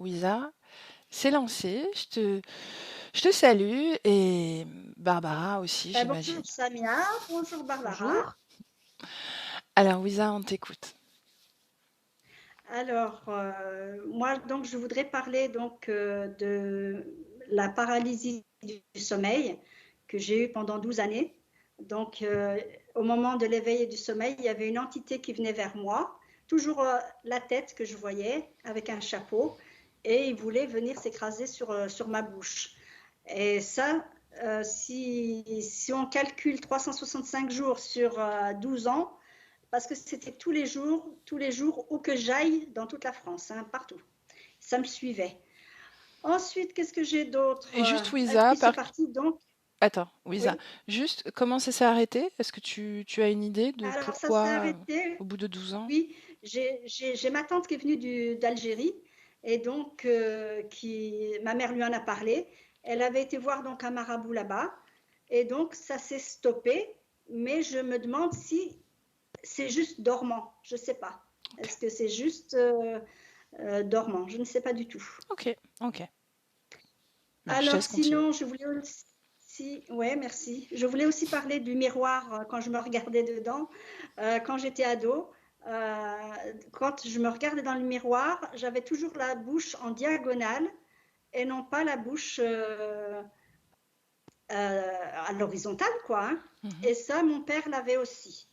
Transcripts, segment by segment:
Wiza, c'est lancé. Je te salue et Barbara aussi, j'imagine. Bonjour Samia, bonjour Barbara. Bonjour. Alors, Wiza, on t'écoute. Alors, moi, donc, je voudrais parler donc de la paralysie du sommeil que j'ai eue pendant 12 années. Donc, au moment de l'éveil et du sommeil, il y avait une entité qui venait vers moi, toujours la tête que je voyais avec un chapeau, et il voulait venir s'écraser sur ma bouche. Et ça, si on calcule 365 jours sur 12 ans, parce que c'était tous les jours, où que j'aille dans toute la France, hein, partout. Ça me suivait. Ensuite, qu'est-ce que j'ai d'autre? Et juste, Et Wiza, puis c'est parti donc, Attends, Wiza, oui. juste comment ça s'est arrêté? Est-ce que tu as une idée de Alors ça s'est pourquoi, arrêté, au bout de 12 ans? oui. J'ai ma tante qui est venue d'Algérie et donc ma mère lui en a parlé. Elle avait été voir donc un marabout là-bas et donc ça s'est stoppé. Mais je me demande si c'est juste dormant. Je ne sais pas. Ok, Est-ce que c'est juste dormant? Je ne sais pas du tout. ok, ok. Bah, je te Alors laisse continuer. sinon, je voulais aussi, ouais, merci. Je voulais aussi parler du miroir quand je me regardais dedans, quand j'étais ado. Euh, Quand je me regardais dans le miroir, j'avais toujours la bouche en diagonale et non pas la bouche à l'horizontale, quoi, hein. Mhm. Et ça, mon père l'avait aussi.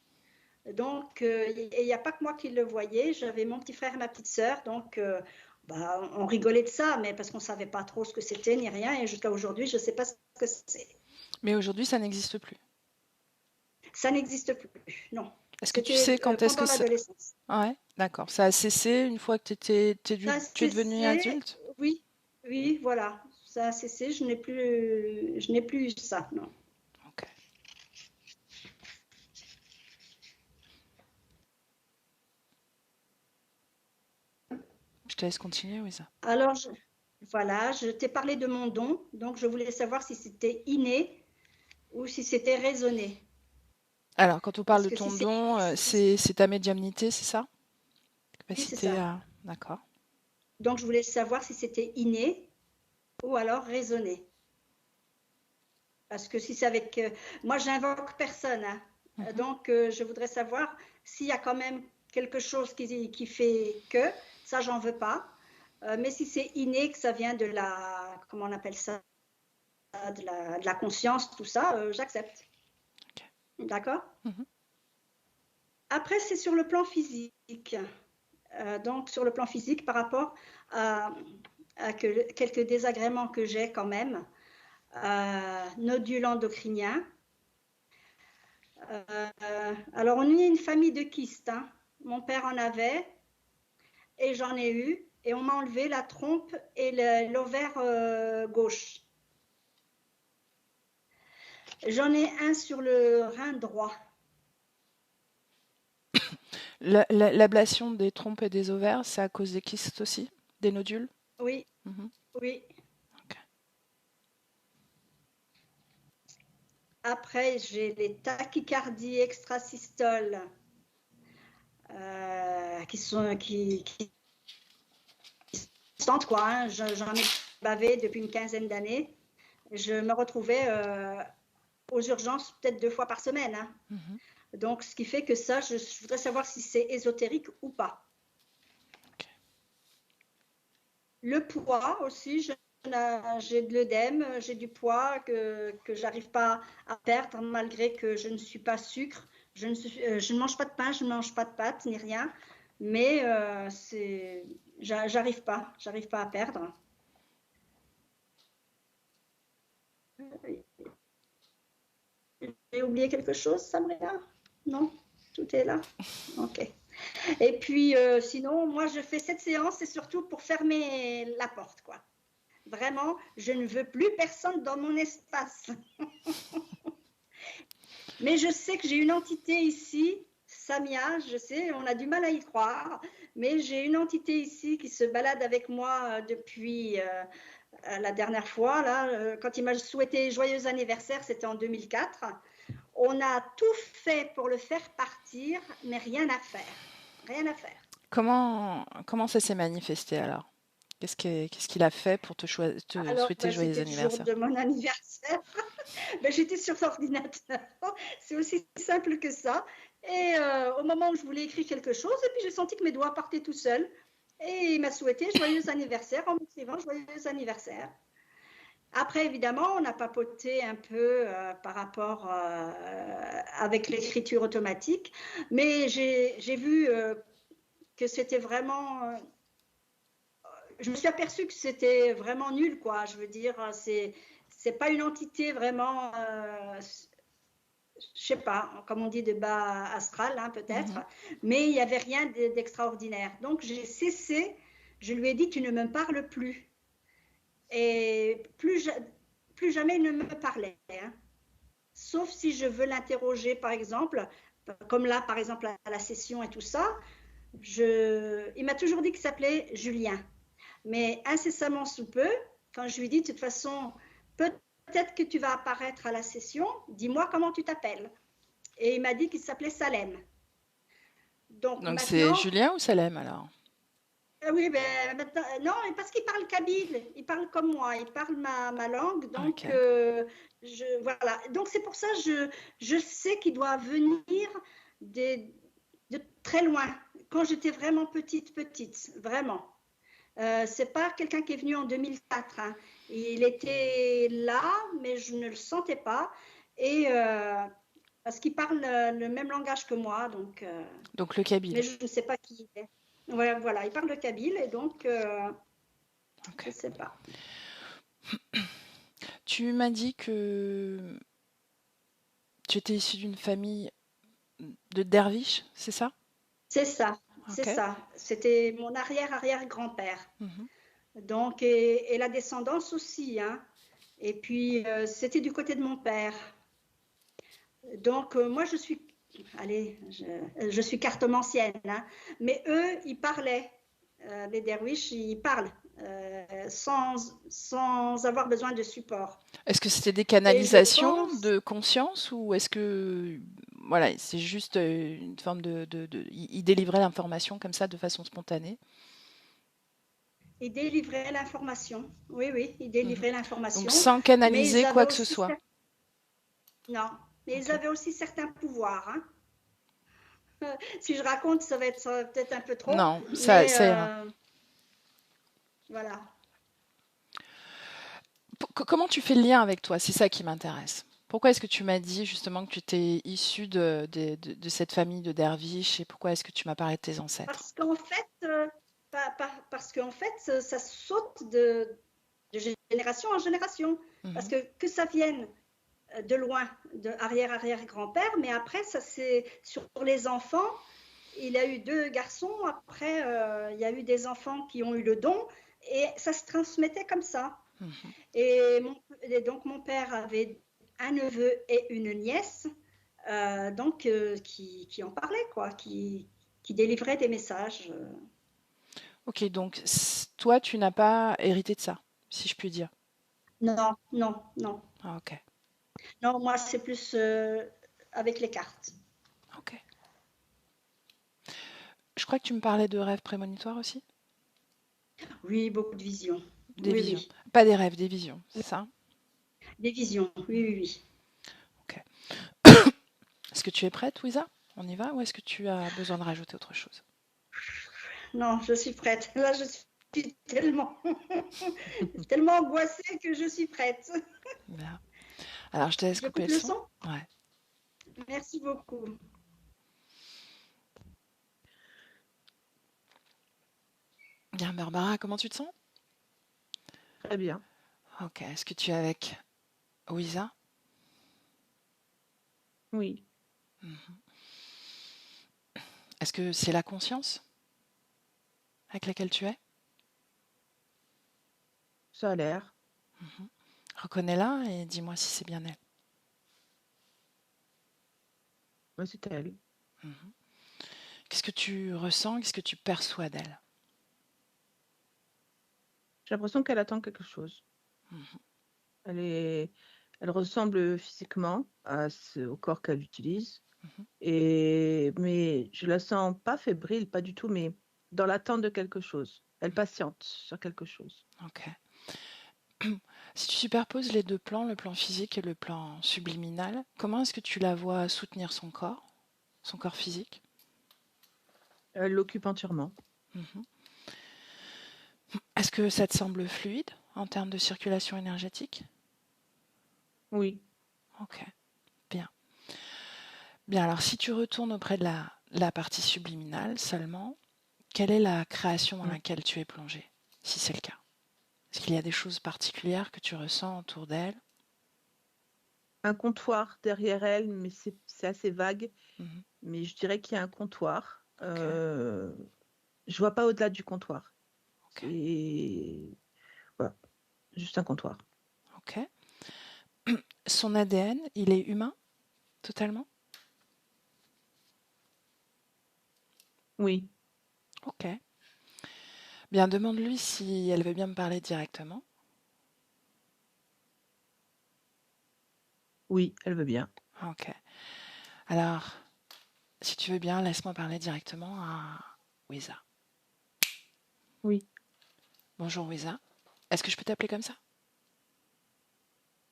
Donc, il n'y a pas que moi qui le voyais, j'avais mon petit frère et ma petite sœur, donc bah, on rigolait de ça, mais parce qu'on ne savait pas trop ce que c'était ni rien, et jusqu'à aujourd'hui, je ne sais pas ce que c'est. Mais aujourd'hui, ça n'existe plus. Ça n'existe plus, non. Est-ce que tu sais C'était quand est-ce que pendant ça... l'adolescence. Ah ouais, d'accord. Ça a cessé une fois que Ça a tu es devenu cessé, adulte? oui, oui, voilà, ça a cessé, je n'ai plus eu ça, non. Ok. Je te laisse continuer, Wiza. Alors, voilà, je t'ai parlé de mon don, donc je voulais savoir si c'était inné ou si c'était raisonné. Alors, quand on parle Parce de que ton si c'est don, si- c'est ta médiumnité, c'est ça? oui, c'est Capacité ça. à... D'accord. Donc, je voulais savoir si c'était inné ou alors raisonné. Parce que si c'est avec... moi, j'invoque personne, hein. Mhm. Donc, je voudrais savoir s'il y a quand même quelque chose qui fait que, ça, j'en veux pas. Mais si c'est inné, que ça vient de la... Comment on appelle ça? De la conscience, tout ça, j'accepte. Ok. D'accord? Mhm. Après, c'est sur le plan physique. Donc, sur le plan physique, par rapport à, quelques désagréments que j'ai quand même, nodules endocriniens. Alors, on est une famille de kystes, hein. Mon père en avait et j'en ai eu. Et on m'a enlevé la trompe et l'ovaire gauche. J'en ai un sur le rein droit. L'ablation des trompes et des ovaires, c'est à cause des kystes aussi? Des nodules? Oui, Mhm. oui. Ok. Après, j'ai les tachycardies extrasystoles qui constante, quoi, hein. J'en ai bavé depuis une quinzaine d'années. Je me retrouvais aux urgences peut-être 2 fois par semaine, hein. Mhm. Donc, ce qui fait que ça, je voudrais savoir si c'est ésotérique ou pas. Ok. Le poids aussi, j'ai de l'œdème, j'ai du poids que j'arrive pas à perdre malgré que je ne suis pas sucre. Je ne mange pas de pain, je ne mange pas de pâtes ni rien. Mais j'arrive pas à perdre. J'ai oublié quelque chose, Sabrina? Non? Tout est là? Ok. Et puis, sinon, moi, je fais cette séance, c'est surtout pour fermer la porte, quoi. Vraiment, je ne veux plus personne dans mon espace. Mais je sais que j'ai une entité ici, Samia, je sais, on a du mal à y croire, mais j'ai une entité ici qui se balade avec moi depuis la dernière fois, là, quand il m'a souhaité joyeux anniversaire, c'était en 2004. On a tout fait pour le faire partir, mais rien à faire. Rien à faire. Comment ça s'est manifesté alors? Qu'est-ce qu'il a fait pour te Alors, souhaiter joyeux c'était le jour anniversaire? de mon anniversaire. J'étais sur l'ordinateur. C'est aussi simple que ça. Et au moment où je voulais écrire quelque chose, et puis j'ai senti que mes doigts partaient tout seuls. Et il m'a souhaité joyeux anniversaire en m'écrivant joyeux anniversaire. Après, évidemment, on a papoté un peu par rapport avec l'écriture automatique, mais j'ai vu que c'était vraiment. Je me suis aperçue que c'était vraiment nul, quoi. Je veux dire, c'est pas une entité vraiment, je sais pas, comme on dit, de bas astral, hein, peut-être, Mhm. mais il n'y avait rien d'extraordinaire. Donc j'ai cessé, je lui ai dit, tu ne me parles plus. Et plus jamais il ne me parlait, hein. Sauf si je veux l'interroger, par exemple, comme là, par exemple, à la session et tout ça. Il m'a toujours dit qu'il s'appelait Julien. Mais incessamment sous peu, quand je lui dis, de toute façon, peut-être que tu vas apparaître à la session, dis-moi comment tu t'appelles. Et il m'a dit qu'il s'appelait Salem. Donc Donc c'est maintenant, Julien ou Salem alors? oui, ben, maintenant, non, parce qu'il parle kabyle, il parle comme moi, il parle ma langue, donc Ok. voilà. Donc c'est pour ça que je sais qu'il doit venir des, de très loin, quand j'étais vraiment petite, vraiment. C'est pas quelqu'un qui est venu en 2004, hein. Il était là, mais je ne le sentais pas. Et parce qu'il parle le même langage que moi, donc, Donc le mais Kabyle. je ne sais pas qui il est. Voilà, voilà, il parle le kabyle et donc Ok. je ne sais pas. Tu m'as dit que tu étais issu d'une famille de derviches, c'est ça? C'est ça, c'est Ok. ça. C'était mon arrière-arrière-grand-père. Mhm. Donc, et la descendance aussi, hein. Et puis, c'était du côté de mon père. Donc, moi, allez, je suis cartomancienne, hein, mais eux, ils parlaient, les derviches, ils parlent sans avoir besoin de support. Est-ce que c'était des Et je canalisations pense, de conscience ou est-ce que voilà, c'est juste une forme il délivrait l'information comme ça de façon spontanée? ils délivraient l'information. Oui, oui, ils Mhm. délivraient Donc l'information, sans mais ils canaliser avaient quoi que ce aussi, soit. non, mais ils Ok. avaient aussi certains pouvoirs, hein. Si je raconte, ça va peut-être un peu trop, Non, mais ça ira. voilà. Comment tu fais le lien avec toi? C'est ça qui m'intéresse. Pourquoi est-ce que tu m'as dit justement que tu étais issu de cette famille de derviches et pourquoi est-ce que tu m'as parlé de tes ancêtres? Parce qu'en fait, parce qu'en fait, ça saute de génération en génération. Parce Mhm. que ça vienne de loin, de arrière-arrière-grand-père, mais après, ça c'est sur les enfants. Il a eu deux garçons, après, il y a eu des enfants qui ont eu le don, et ça se transmettait comme ça. Mhm. Et donc, mon père avait un neveu et une nièce, donc, qui en parlaient, quoi, qui délivraient des messages. Ok, donc toi, tu n'as pas hérité de ça, si je puis dire. Non, non, non. Ah, ok, Non, moi, c'est plus avec les cartes. ok. Je crois que tu me parlais de rêves prémonitoires aussi? Oui, beaucoup de visions. Des Oui, visions. oui. Pas des rêves, des visions, c'est ça? Des visions, oui, oui, oui. Ok. Est-ce que tu es prête, Louisa? On y va ou est-ce que tu as besoin de rajouter autre chose? Non, je suis prête. Là, je suis tellement angoissée que je suis prête. Bien. Alors, je te laisse Je couper coupe le le son. son. Ouais. Merci beaucoup. Bien, Barbara, comment tu te sens? Très bien. Ok. Est-ce que tu es avec Louisa? Oui, Mhm. Est-ce que c'est la conscience avec laquelle tu es? ça a l'air. Mhm. Reconnais-la et dis-moi si c'est bien elle. Mais c'est elle. Mhm. Qu'est-ce que tu ressens? Qu'est-ce que tu perçois d'elle? J'ai l'impression qu'elle attend quelque chose. Mhm. Elle est, elle ressemble physiquement au corps qu'elle utilise. Mhm. Mais je la sens pas fébrile, pas du tout, mais dans l'attente de quelque chose. Elle patiente sur quelque chose. Ok. Si tu superposes les deux plans, le plan physique et le plan subliminal, comment est-ce que tu la vois soutenir son corps physique? Elle l'occupe entièrement. Mhm. Est-ce que ça te semble fluide en termes de circulation énergétique? Oui. Ok, bien. Bien, alors si tu retournes auprès de la partie subliminale seulement, quelle est la création dans Mm. laquelle tu es plongé, si c'est le cas? Est-ce qu'il y a des choses particulières que tu ressens autour d'elle? Un comptoir derrière elle, mais c'est assez vague. Mhm. Mais je dirais qu'il y a un comptoir. Ok, Je vois pas au-delà du comptoir. ok, C'est voilà, juste un comptoir. ok. Son ADN, il est humain, totalement? Oui, Ok. Bien, demande-lui si elle veut bien me parler directement. oui, elle veut bien. Ok. Alors, si tu veux bien, laisse-moi parler directement à Wiza. Oui, Bonjour Wiza. Est-ce que je peux t'appeler comme ça?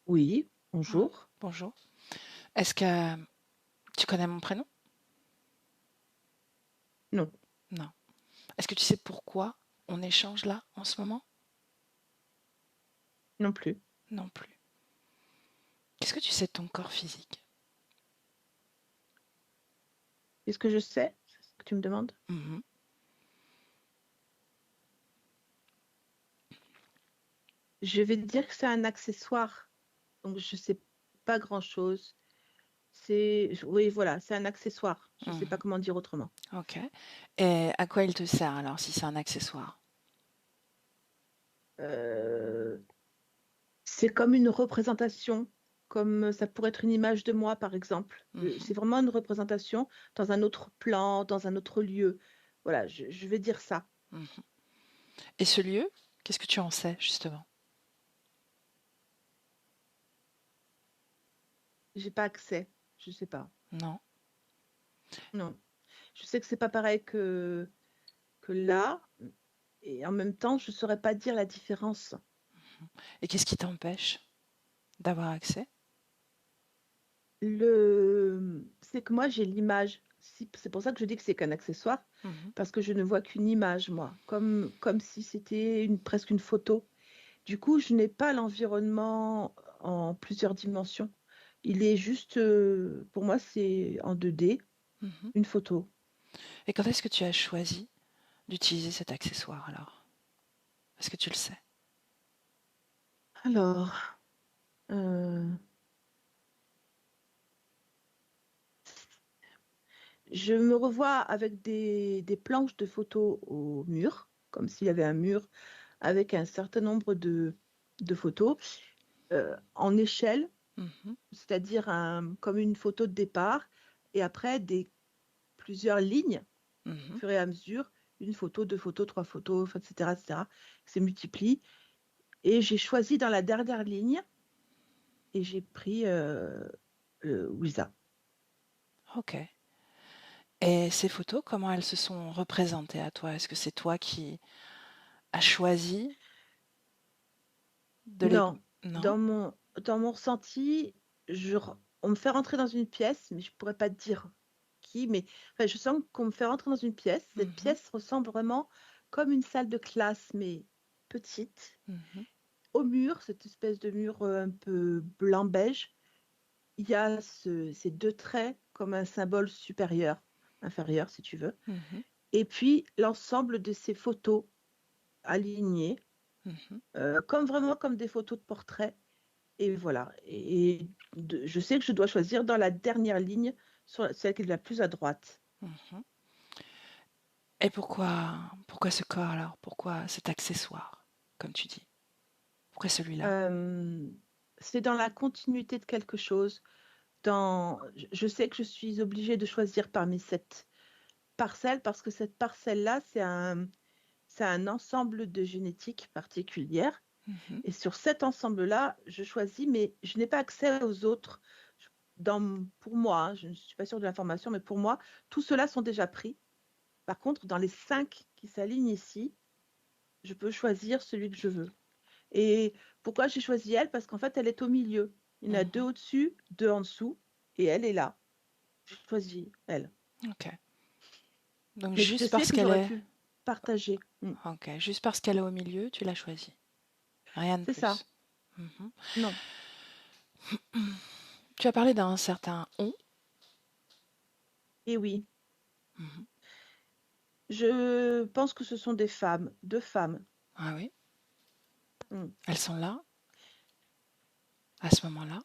oui, Ah, bonjour. bonjour. Est-ce que tu connais mon prénom? Non, Non. Est-ce que tu sais pourquoi on échange là en ce moment? non plus. Non plus. Qu'est-ce que tu sais de ton corps physique? Qu'est-ce que je sais? C'est ce que tu me demandes? Mhm. Je vais te dire que c'est un accessoire. Donc, je sais pas grand-chose. Oui, voilà, c'est un accessoire. Je sais pas Mhm. comment dire autrement. Ok. Et à quoi il te sert alors si c'est un accessoire? Euh, c'est comme une représentation, comme ça pourrait être une image de moi, par exemple. Mhm. C'est vraiment une représentation dans un autre plan, dans un autre lieu. Voilà, je vais dire ça. Mhm. Et ce lieu, qu'est-ce que tu en sais justement? J'ai pas accès. Je sais pas. Non. Non. Je sais que c'est pas pareil que là, et en même temps, je saurais pas dire la différence. Et qu'est-ce qui t'empêche d'avoir accès? C'est que moi, j'ai l'image. C'est pour ça que je dis que c'est qu'un accessoire, Mhm. parce que je ne vois qu'une image, moi, comme si c'était presque une photo. Du coup, je n'ai pas l'environnement en plusieurs dimensions. Il est juste, pour moi, c'est en 2D, Mhm. une photo. Et quand est-ce que tu as choisi d'utiliser cet accessoire alors? Est-ce que tu le sais? Alors, euh, je me revois avec des planches de photos au mur, comme s'il y avait un mur avec un certain nombre de photos en échelle, Mhm. c'est-à-dire comme une photo de départ, et après plusieurs lignes au Mhm. fur et à mesure, une photo, deux photos, trois photos, enfin, etc., etc., qui se multiplient. Et j'ai choisi dans la dernière ligne et j'ai pris le Wiza. Ok. Et ces photos, comment elles se sont représentées à toi? Est-ce que c'est toi qui as choisi de les... Non, Non? dans mon ressenti, on me fait rentrer dans une pièce, mais je pourrais pas te dire qui, mais enfin, je sens qu'on me fait rentrer dans une pièce. Cette Mhm. pièce ressemble vraiment comme une salle de classe, mais petite. Mhm. Au mur, cette espèce de mur un peu blanc-beige, il y a ces deux traits comme un symbole supérieur, inférieur si tu veux. Mhm. Et puis l'ensemble de ces photos alignées, Mhm. vraiment comme des photos de portrait. Et voilà. Je sais que je dois choisir dans la dernière ligne, celle qui est la plus à droite. Mhm. Et pourquoi ce corps alors? Pourquoi cet accessoire, comme tu dis? Pourquoi celui-là? Euh, c'est dans la continuité de quelque chose. Je sais que je suis obligée de choisir parmi cette parcelle parce que cette parcelle-là, c'est un ensemble de génétique particulière. Mhm. Et sur cet ensemble-là, je choisis, mais je n'ai pas accès aux autres. Pour moi, hein, je ne suis pas sûre de l'information, mais pour moi, tous ceux-là sont déjà pris. Par contre, dans les 5 qui s'alignent ici, Je peux choisir celui que je veux. Et pourquoi j'ai choisi elle? Parce qu'en fait, elle est au milieu. Il y en a deux Mhm. au-dessus, deux en dessous, et elle est là. J'ai choisi elle. Ok. Donc Mais je juste sais parce que qu'elle j'aurais est... pu partager. Ok. Juste parce qu'elle est au milieu, tu l'as choisie. Rien de C'est ça. plus. Mhm. Non. Tu as parlé d'un certain on. Et oui, Mhm. je pense que ce sont des femmes, deux femmes. Ah oui, Mm. elles sont là, à ce moment-là.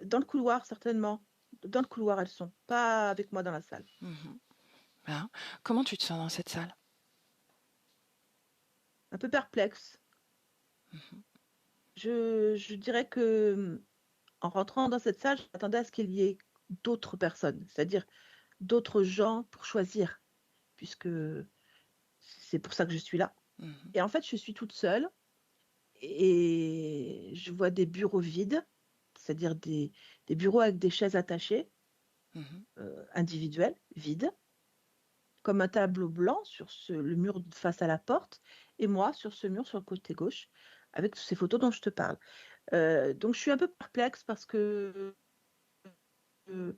Dans le couloir, certainement. Dans le couloir, elles sont. Pas avec moi dans la salle. Mhm. Bien. Comment tu te sens dans cette salle? Un peu perplexe. Mhm. Je dirais que en rentrant dans cette salle, je m'attendais à ce qu'il y ait d'autres personnes, c'est-à-dire d'autres gens pour choisir, puisque c'est pour ça que je suis là. Mhm. Et en fait, je suis toute seule et je vois des bureaux vides, c'est-à-dire des bureaux avec des chaises attachées, Mhm. individuelles, vides, comme un tableau blanc sur le mur face à la porte, et moi sur ce mur sur le côté gauche, avec ces photos dont je te parle. Donc je suis un peu perplexe parce que euh,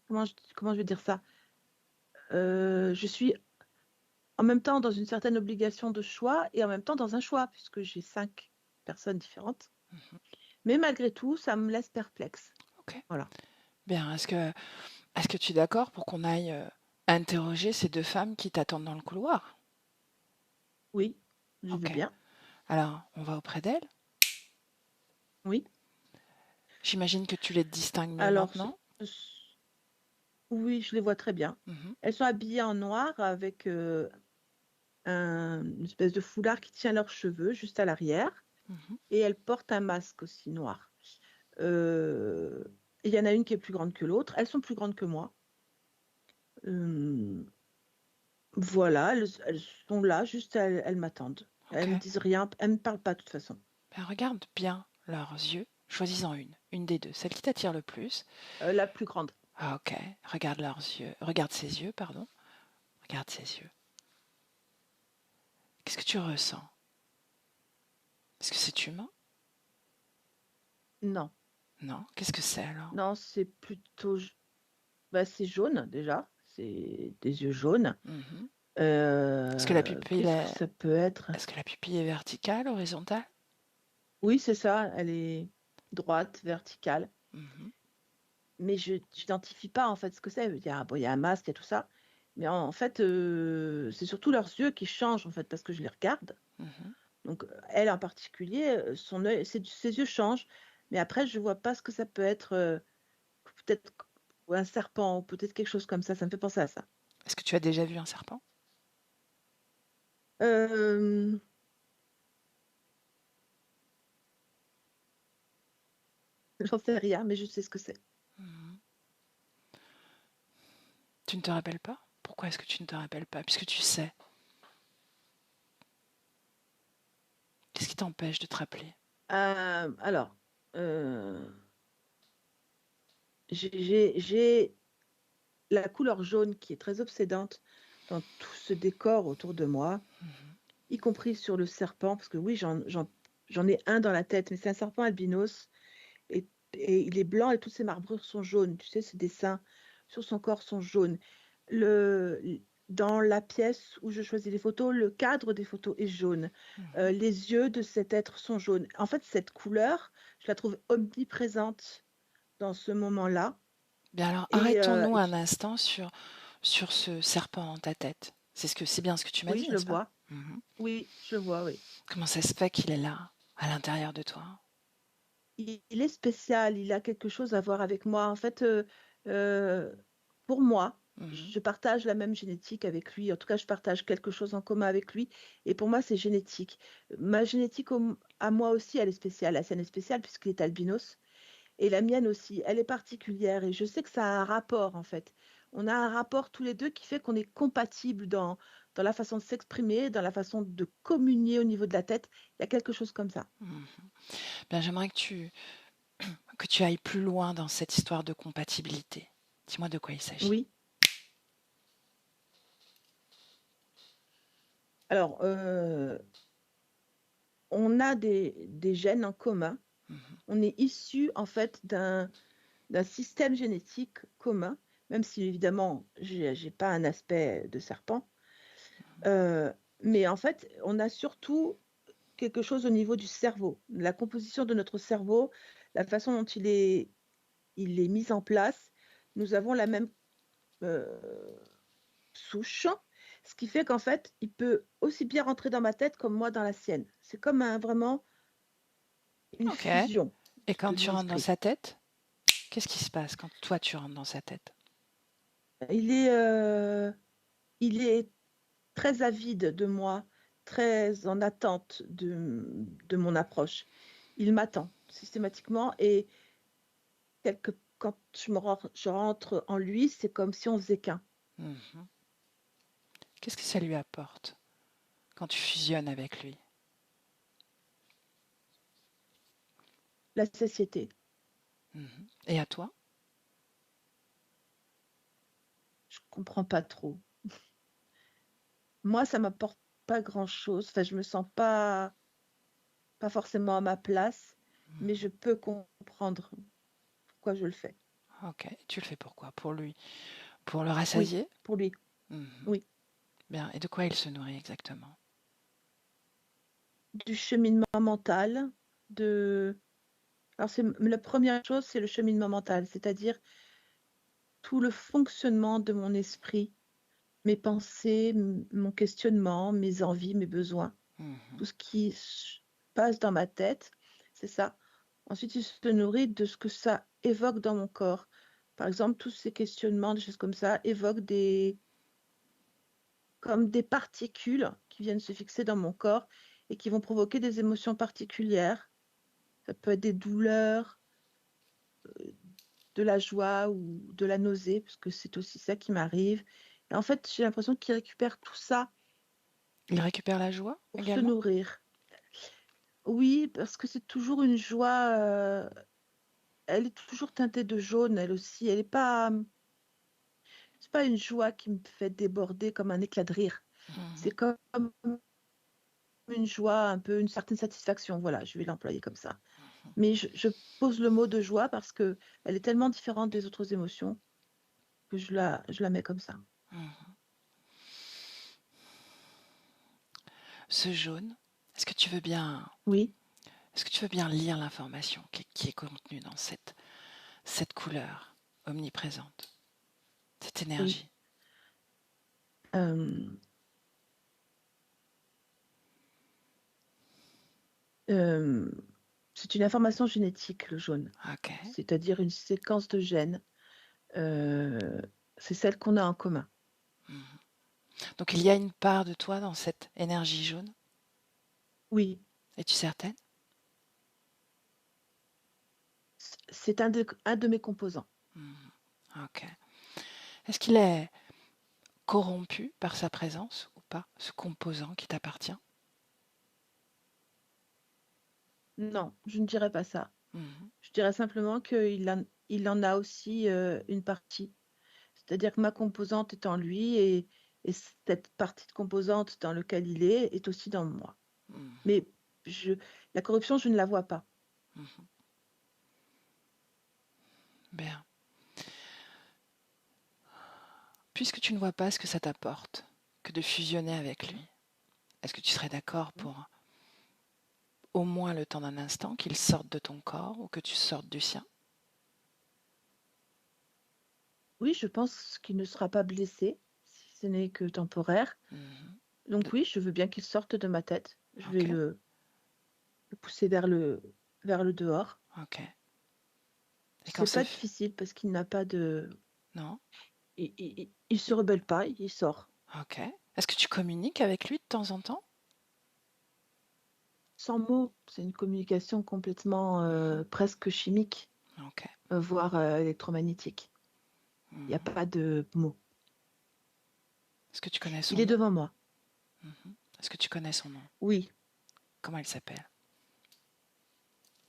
comment je vais dire ça? Je suis en même temps dans une certaine obligation de choix et en même temps dans un choix, puisque j'ai 5 personnes différentes. Mhm. Mais malgré tout, ça me laisse perplexe. Ok. Voilà. Bien. Est-ce que tu es d'accord pour qu'on aille interroger ces deux femmes qui t'attendent dans le couloir? Oui, je veux Ok. bien. Alors, on va auprès d'elles. Oui. J'imagine que tu les distingues mieux Alors, maintenant. oui, je les vois très bien. Mhm. Elles sont habillées en noir avec une espèce de foulard qui tient leurs cheveux juste à l'arrière. Mhm. Et elles portent un masque aussi noir. Euh, Il y en a une qui est plus grande que l'autre. Elles sont plus grandes que moi. Euh, Voilà, elles sont là, juste elles m'attendent. Ok. Elles me disent rien, elles me parlent pas de toute façon. Ben, regarde bien leurs yeux. Choisis-en une des deux, celle qui t'attire le plus. La plus grande. Ah, ok. Regarde leurs yeux. Regarde ses yeux, pardon. Regarde ses yeux. Qu'est-ce que tu ressens? Est-ce que c'est humain? Non, Non. Qu'est-ce que c'est alors? non, c'est plutôt, bah, c'est jaune déjà, c'est des yeux jaunes. Mhm. Est-ce que la pupille Qu'est-ce que est... ça peut être? Est-ce que la pupille est verticale, horizontale? Oui, c'est ça, elle est droite, verticale. Mhm. Mais je n'identifie pas en fait ce que c'est. Bon, il y a un masque, il y a tout ça. Mais en fait, c'est surtout leurs yeux qui changent en fait parce que je les regarde. Mhm. Donc elle en particulier, son œil, ses yeux changent. Mais après, je vois pas ce que ça peut être. Peut-être un serpent ou peut-être quelque chose comme ça. Ça me fait penser à ça. Est-ce que tu as déjà vu un serpent? Euh, J'en sais rien, mais je sais ce que c'est. Mhm. Tu ne te rappelles pas? Pourquoi est-ce que tu ne te rappelles pas? Puisque tu sais. Qu'est-ce qui t'empêche de te rappeler? Alors, euh, j'ai la couleur jaune qui est très obsédante dans tout ce décor autour de moi, Mhm. y compris sur le serpent, parce que oui, j'en ai un dans la tête, mais c'est un serpent albinos, et il est blanc et toutes ses marbrures sont jaunes. Tu sais, ses dessins sur son corps sont jaunes. Le, dans la pièce où je choisis les photos, le cadre des photos est jaune. Mhm. Les yeux de cet être sont jaunes. En fait, cette couleur, je la trouve omniprésente dans ce moment-là. Bien alors, Et arrêtons-nous un instant sur ce serpent dans ta tête. C'est bien ce que tu m'as oui, dit, je le n'est-ce pas? vois. Mhm. Oui, je le vois, oui. Comment ça se fait qu'il est là, à l'intérieur de toi? Il est spécial, il a quelque chose à voir avec moi. En fait, euh, pour moi, Mhm. je partage la même génétique avec lui. En tout cas, je partage quelque chose en commun avec lui. Et pour moi, c'est génétique. Ma génétique à moi aussi, elle est spéciale. La sienne est spéciale puisqu'il est albinos. Et la mienne aussi, elle est particulière. Et je sais que ça a un rapport, en fait. On a un rapport tous les deux qui fait qu'on est compatibles dans la façon de s'exprimer, dans la façon de communier au niveau de la tête. Il y a quelque chose comme ça. Mhm. Bien, j'aimerais que tu ailles plus loin dans cette histoire de compatibilité. Dis-moi de quoi il s'agit. Oui. Alors, on a des gènes en commun. Mhm. On est issu en fait d'un système génétique commun, même si évidemment, j'ai pas un aspect de serpent. Euh, mais en fait, on a surtout quelque chose au niveau du cerveau. La composition de notre cerveau, la façon dont il est mis en place, nous avons la même euh, souche, ce qui fait qu'en fait, il peut aussi bien rentrer dans ma tête comme moi dans la sienne. C'est comme vraiment une Ok. fusion Et quand de tu nos rentres dans esprits. sa tête, qu'est-ce qui se passe quand toi tu rentres dans sa tête? Il est, euh, il est très avide de moi, très en attente de mon approche. Il m'attend systématiquement et quand je rentre en lui, c'est comme si on faisait qu'un. Mhm. Qu'est-ce que ça lui apporte quand tu fusionnes avec lui? La satiété. Mhm. Et à toi? Je comprends pas trop. Moi, ça m'apporte pas grand-chose. Enfin, je me sens pas forcément à ma place, mais je peux comprendre pourquoi je le fais. Ok. Et tu le fais pourquoi? Pour lui? Pour le Oui, rassasier? pour lui. Mhm. Oui. Bien. Et de quoi il se nourrit exactement? Du cheminement mental, de alors c'est la première chose, c'est le cheminement mental, c'est-à-dire tout le fonctionnement de mon esprit, mes pensées, mon questionnement, mes envies, mes besoins, tout Mhm. ce qui passe dans ma tête, c'est ça. Ensuite, il se nourrit de ce que ça évoque dans mon corps. Par exemple, tous ces questionnements, des choses comme ça, évoquent comme des particules qui viennent se fixer dans mon corps et qui vont provoquer des émotions particulières. Ça peut être des douleurs, de la joie ou de la nausée, parce que c'est aussi ça qui m'arrive. Et en fait, j'ai l'impression qu'il récupère tout ça Il récupère la joie pour se également? nourrir. Oui, parce que c'est toujours une joie, elle est toujours teintée de jaune, elle aussi. C'est pas une joie qui me fait déborder comme un éclat de rire. Mhm. C'est comme une joie, un peu une certaine satisfaction. Voilà, je vais l'employer comme ça. Mais je pose le mot de joie parce que elle est tellement différente des autres émotions que je la mets comme ça. Mhm. Ce jaune, est-ce que tu veux bien, Oui, est-ce que tu veux bien lire l'information qui est contenue dans cette couleur omniprésente, cette oui. énergie? Euh, euh, c'est une information génétique, le jaune, Ok. c'est-à-dire une séquence de gènes. Euh, c'est celle qu'on a en commun. Mhm. Donc il y a une part de toi dans cette énergie jaune. Oui, Es-tu certaine? c'est un de mes composants. Mhm. Ok. Est-ce qu'il est corrompu par sa présence ou pas, ce composant qui t'appartient? Non, je ne dirais pas ça. Mhm. Je dirais simplement il en a aussi une partie. C'est-à-dire que ma composante est en lui et cette partie de composante dans laquelle il est aussi dans moi. Mhm. Mais je, la corruption, je ne la vois pas. Mhm. Bien. Puisque tu ne vois pas ce que ça t'apporte que de fusionner avec lui, est-ce que tu serais d'accord pour au moins le temps d'un instant qu'il sorte de ton corps ou que tu sortes du sien? Oui, je pense qu'il ne sera pas blessé, si ce n'est que temporaire. Mhm. Donc oui, je veux bien qu'il sorte de ma tête. Je vais Ok, le pousser vers le dehors. ok. Et quand C'est c'est pas fait, difficile parce qu'il n'a pas de... non? il se rebelle pas, il sort. Ok. Est-ce que tu communiques avec lui de temps en temps? Sans mots, c'est une communication complètement Mhm. presque chimique, Ok. voire électromagnétique. Il n'y a Mhm. pas de mots. Est-ce que tu connais Il son est nom? devant moi. Mhm. Est-ce que tu connais son nom? Oui, Comment il s'appelle?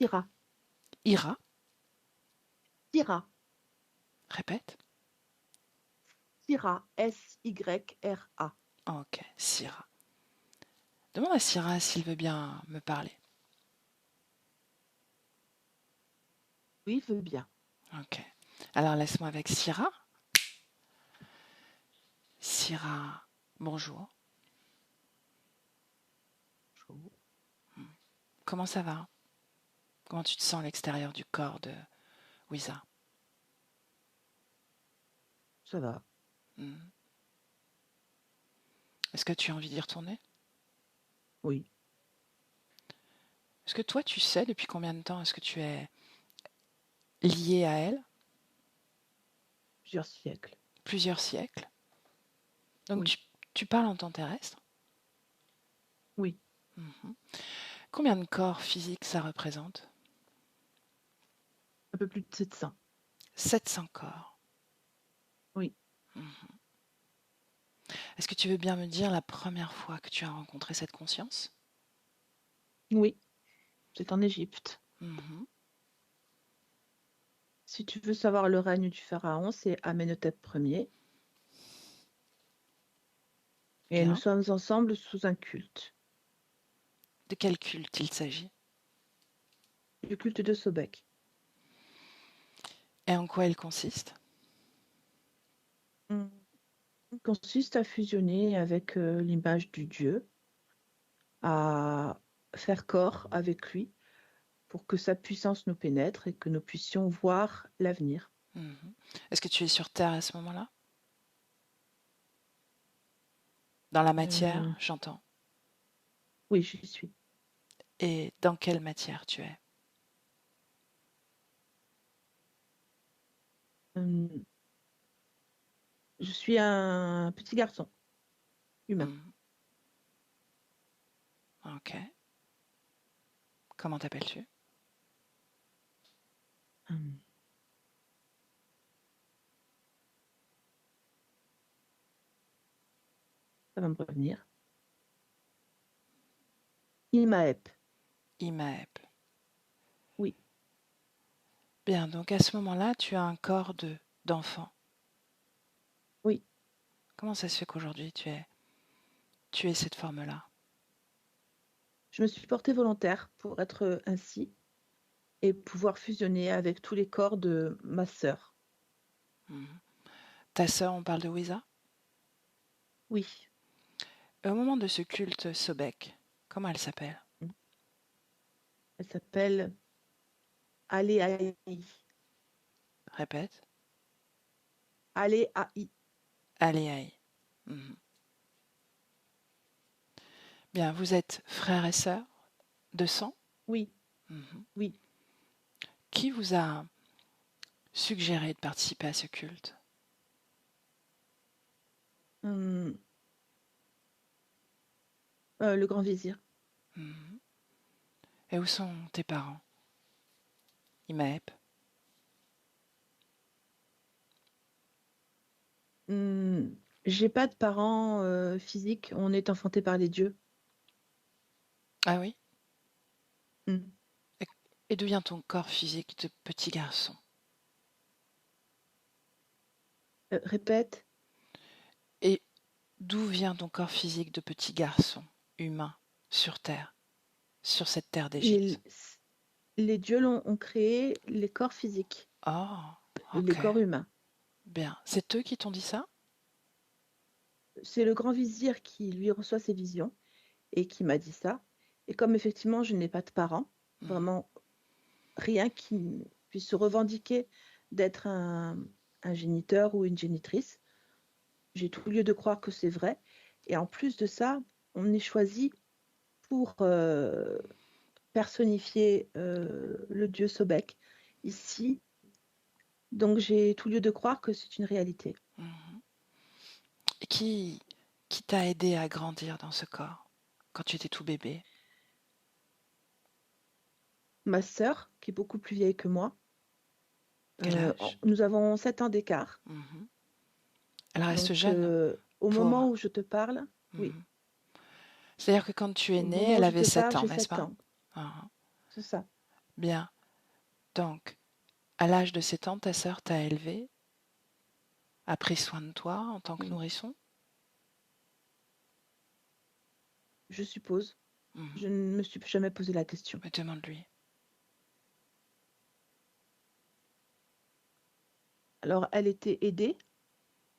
Ira. Ira? Ira. Répète. Syrah, Syra. Ok, Syrah. Demande à Syrah s'il veut bien me parler. Oui, il veut bien. Ok. Alors laisse-moi avec Syrah. Syrah, bonjour. Comment ça va? Comment tu te sens à l'extérieur du corps de Wiza? Ça va. Hmm. Est-ce que tu as envie d'y retourner? Oui. Est-ce que toi, tu sais depuis combien de temps est-ce que tu es lié à elle? Plusieurs siècles. Plusieurs siècles. Donc Oui. tu parles en temps terrestre? Oui. Mhm. Combien de corps physiques ça représente? Un peu plus de 700. 700 corps. Oui. Mhm. Est-ce que tu veux bien me dire la première fois que tu as rencontré cette conscience? Oui. C'est en Égypte. Mhm. Si tu veux savoir le règne du pharaon, c'est Amenhotep Ier. Et nous Bien. sommes ensemble sous un culte. De quel culte il s'agit? Le culte de Sobek. Et en quoi il consiste? Il consiste à fusionner avec l'image du Dieu, à faire corps avec lui pour que sa puissance nous pénètre et que nous puissions voir l'avenir. Mhm. Est-ce que tu es sur Terre à ce moment-là? Dans la Euh, matière, j'entends. oui, j'y suis. Et dans quelle matière tu es? Euh, je suis un petit garçon humain. Mhm. Ok. Comment t'appelles-tu? Euh, ça va me revenir. Imaep. Imaep. Oui, Bien, donc à ce moment-là, tu as un corps d'enfant. oui. Comment ça se fait qu'aujourd'hui tu es cette forme-là? Je me suis portée volontaire pour être ainsi et pouvoir fusionner avec tous les corps de ma sœur. Mhm. Ta sœur, on parle de Wiza? Oui. Au moment de ce culte Sobek, comment elle s'appelle? Elle s'appelle Aléaï. Répète. Aléaï. Aléaï. Mhm. Bien, vous êtes frères et sœurs de sang? Oui, Mhm. oui. Qui vous a suggéré de participer à ce culte? Hum, le grand vizir. Mhm. Et où sont tes parents? Imaep. Hum, j'ai pas de parents physiques. On est enfanté par les dieux. Ah oui? Hum. Et, et d'où vient ton corps physique de petit garçon? Répète. Et d'où vient ton corps physique de petit garçon humain sur Terre, sur cette terre Il- d'Égypte? les dieux ont créé les corps physiques, Oh, les ok. corps humains. Bien. C'est eux qui t'ont dit ça? C'est le grand vizir qui lui reçoit ses visions et qui m'a dit ça. Et comme effectivement, je n'ai pas de parents, Mhm. vraiment rien qui puisse se revendiquer d'être un géniteur ou une génitrice, j'ai tout lieu de croire que c'est vrai. Et en plus de ça, on est choisi pour personnifier le dieu Sobek ici. Donc j'ai tout lieu de croire que c'est une réalité. Mhm. Et qui t'a aidé à grandir dans ce corps quand tu étais tout bébé? Ma sœur, qui est beaucoup plus vieille que moi, Quel âge? nous avons 7 ans d'écart. Mhm. Elle reste Donc jeune au pour... moment où je te parle, oui, Mhm. C'est-à-dire que quand tu es au né, moment elle où je avait te 7 parle, ans, j'ai n'est-ce 7 pas? ans. Mhm. C'est ça. Bien. Donc, à l'âge de 7 ans, ta sœur t'a élevé, a pris soin de toi en tant que Oui. nourrisson? Je suppose. Mhm. Je ne me suis jamais posé la question. Mais demande-lui. Alors, elle était aidée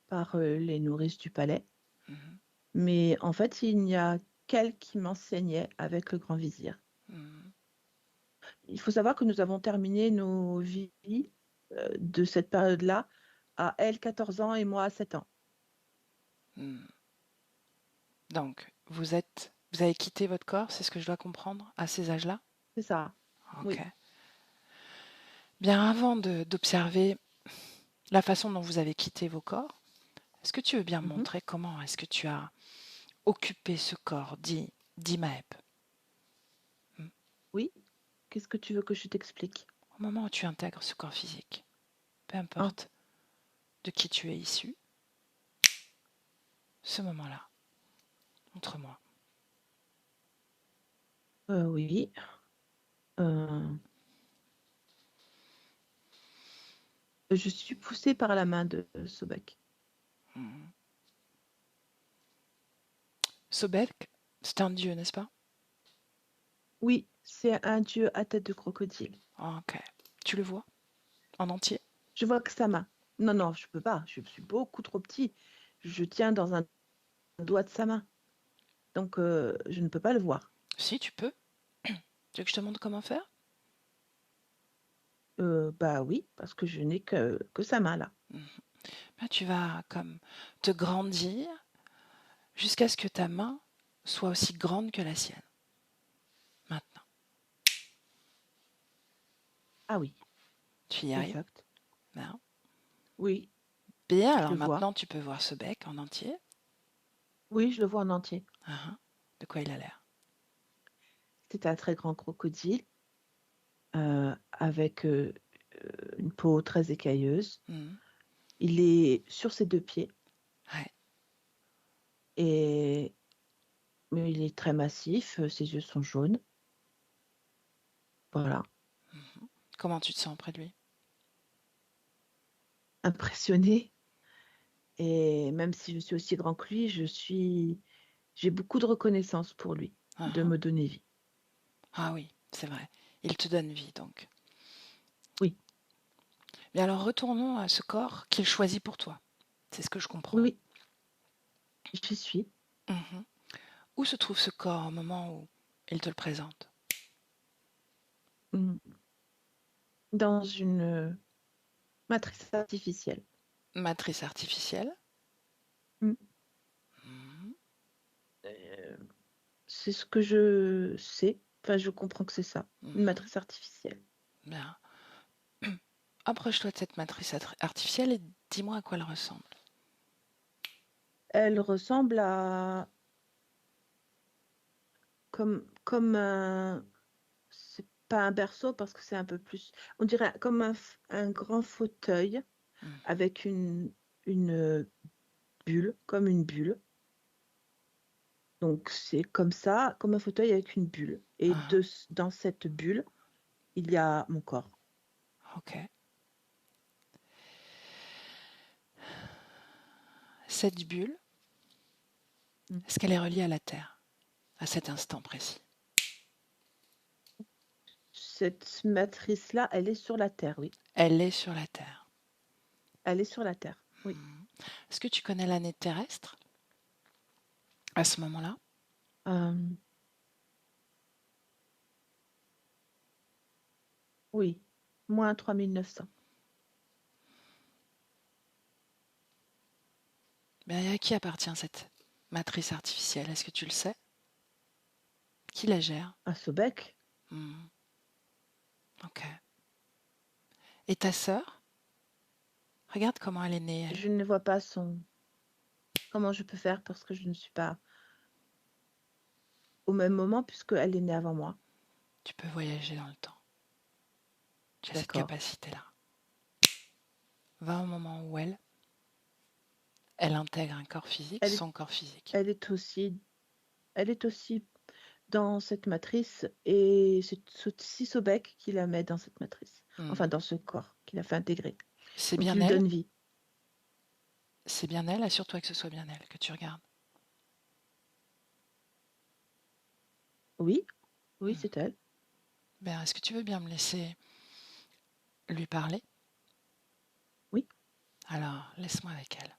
par les nourrices du palais, Mhm. mais en fait, il n'y a qu'elle qui m'enseignait avec le grand vizir. Mhm. Il faut savoir que nous avons terminé nos vies de cette période-là à elle 14 ans et moi à 7 ans. Mhm. Donc, vous avez quitté votre corps, c'est ce que je dois comprendre, à ces âges-là? C'est ça. Ok. Oui. Bien, avant d'observer la façon dont vous avez quitté vos corps, est-ce que tu veux bien me Mhm. montrer comment est-ce que tu as occupé ce corps, dit Maëp? Oui. Qu'est-ce que tu veux que je t'explique? Au moment où tu intègres ce corps physique, peu Ah, importe de qui tu es issu, ce moment-là, montre-moi. oui. Euh, je suis poussée par la main de Sobek. Mhm. Sobek, c'est un dieu, n'est-ce pas? Oui, c'est un dieu à tête de crocodile. Ok. Tu le vois en entier? Je vois que sa main. Non, non, je peux pas. Je suis beaucoup trop petit. Je tiens dans un doigt de sa main. Donc, je ne peux pas le voir. Si, tu peux. Tu veux que je te montre comment faire? Bah oui, parce que je n'ai que sa main là. Mhm. Ben, tu vas comme te grandir jusqu'à ce que ta main soit aussi grande que la sienne. Maintenant, Ah oui, tu y arrives? exact. Non. Oui, Bien, je alors le vois. maintenant tu peux voir ce bec en entier. Oui, je le vois en entier. Uhum. De quoi il a l'air? C'est un très grand crocodile avec une peau très écailleuse. Mhm. Il est sur ses deux pieds Ouais. et mais il est très massif. Ses yeux sont jaunes. Voilà, Mhm. Comment tu te sens auprès de lui? impressionné. Et même si je suis aussi grand que lui, j'ai beaucoup de reconnaissance pour lui, de Uhum. me donner vie. Ah oui, c'est vrai. Il te donne vie donc. Oui, Mais alors retournons à ce corps qu'il choisit pour toi. C'est ce que je comprends. oui, j'y suis. Mhm. Où se trouve ce corps au moment où il te le présente? Mm. Dans une matrice artificielle. Matrice artificielle. Mm. Mhm. Euh, c'est ce que je sais. Enfin, je comprends que c'est ça, une Mhm. matrice artificielle. Bien. Approche-toi de cette matrice artificielle et dis-moi à quoi elle ressemble. Elle ressemble à comme un. C'est pas un berceau parce que c'est un peu plus. On dirait comme un grand fauteuil Mhm. avec une bulle, comme une bulle. Donc c'est comme ça, comme un fauteuil avec une bulle. Et Ah, dans cette bulle, il y a mon corps. ok. Cette bulle, Mm. est-ce qu'elle est reliée à la Terre, à cet instant précis? Cette matrice-là, elle est sur la Terre, oui. Elle est sur la Terre. Elle est sur la Terre, oui. Mhm. Est-ce que tu connais l'année terrestre à ce moment-là? Euh, oui, moins 3900. Mais à qui appartient cette matrice artificielle? Est-ce que tu le sais? Qui la gère? À Sobek, Mhm. Ok. Et ta sœur? Regarde comment elle est née, elle. je ne vois pas son. Comment je peux faire parce que je ne suis pas au même moment puisqu'elle est née avant moi. Tu peux voyager dans le temps. Tu as cette D'accord. capacité-là. Va au moment où elle intègre un corps physique, Elle est, son corps physique. elle est aussi, elle est aussi dans cette matrice et c'est Sobek qui la met dans cette matrice. Enfin, Mhm. dans ce corps qu'il a fait intégrer. C'est Donc, bien il elle? donne vie. C'est bien elle? Assure-toi que ce soit bien elle que tu regardes. Oui, oui, Hmm. c'est elle. Ben, est-ce que tu veux bien me laisser lui parler? Oui, Alors, laisse-moi avec elle.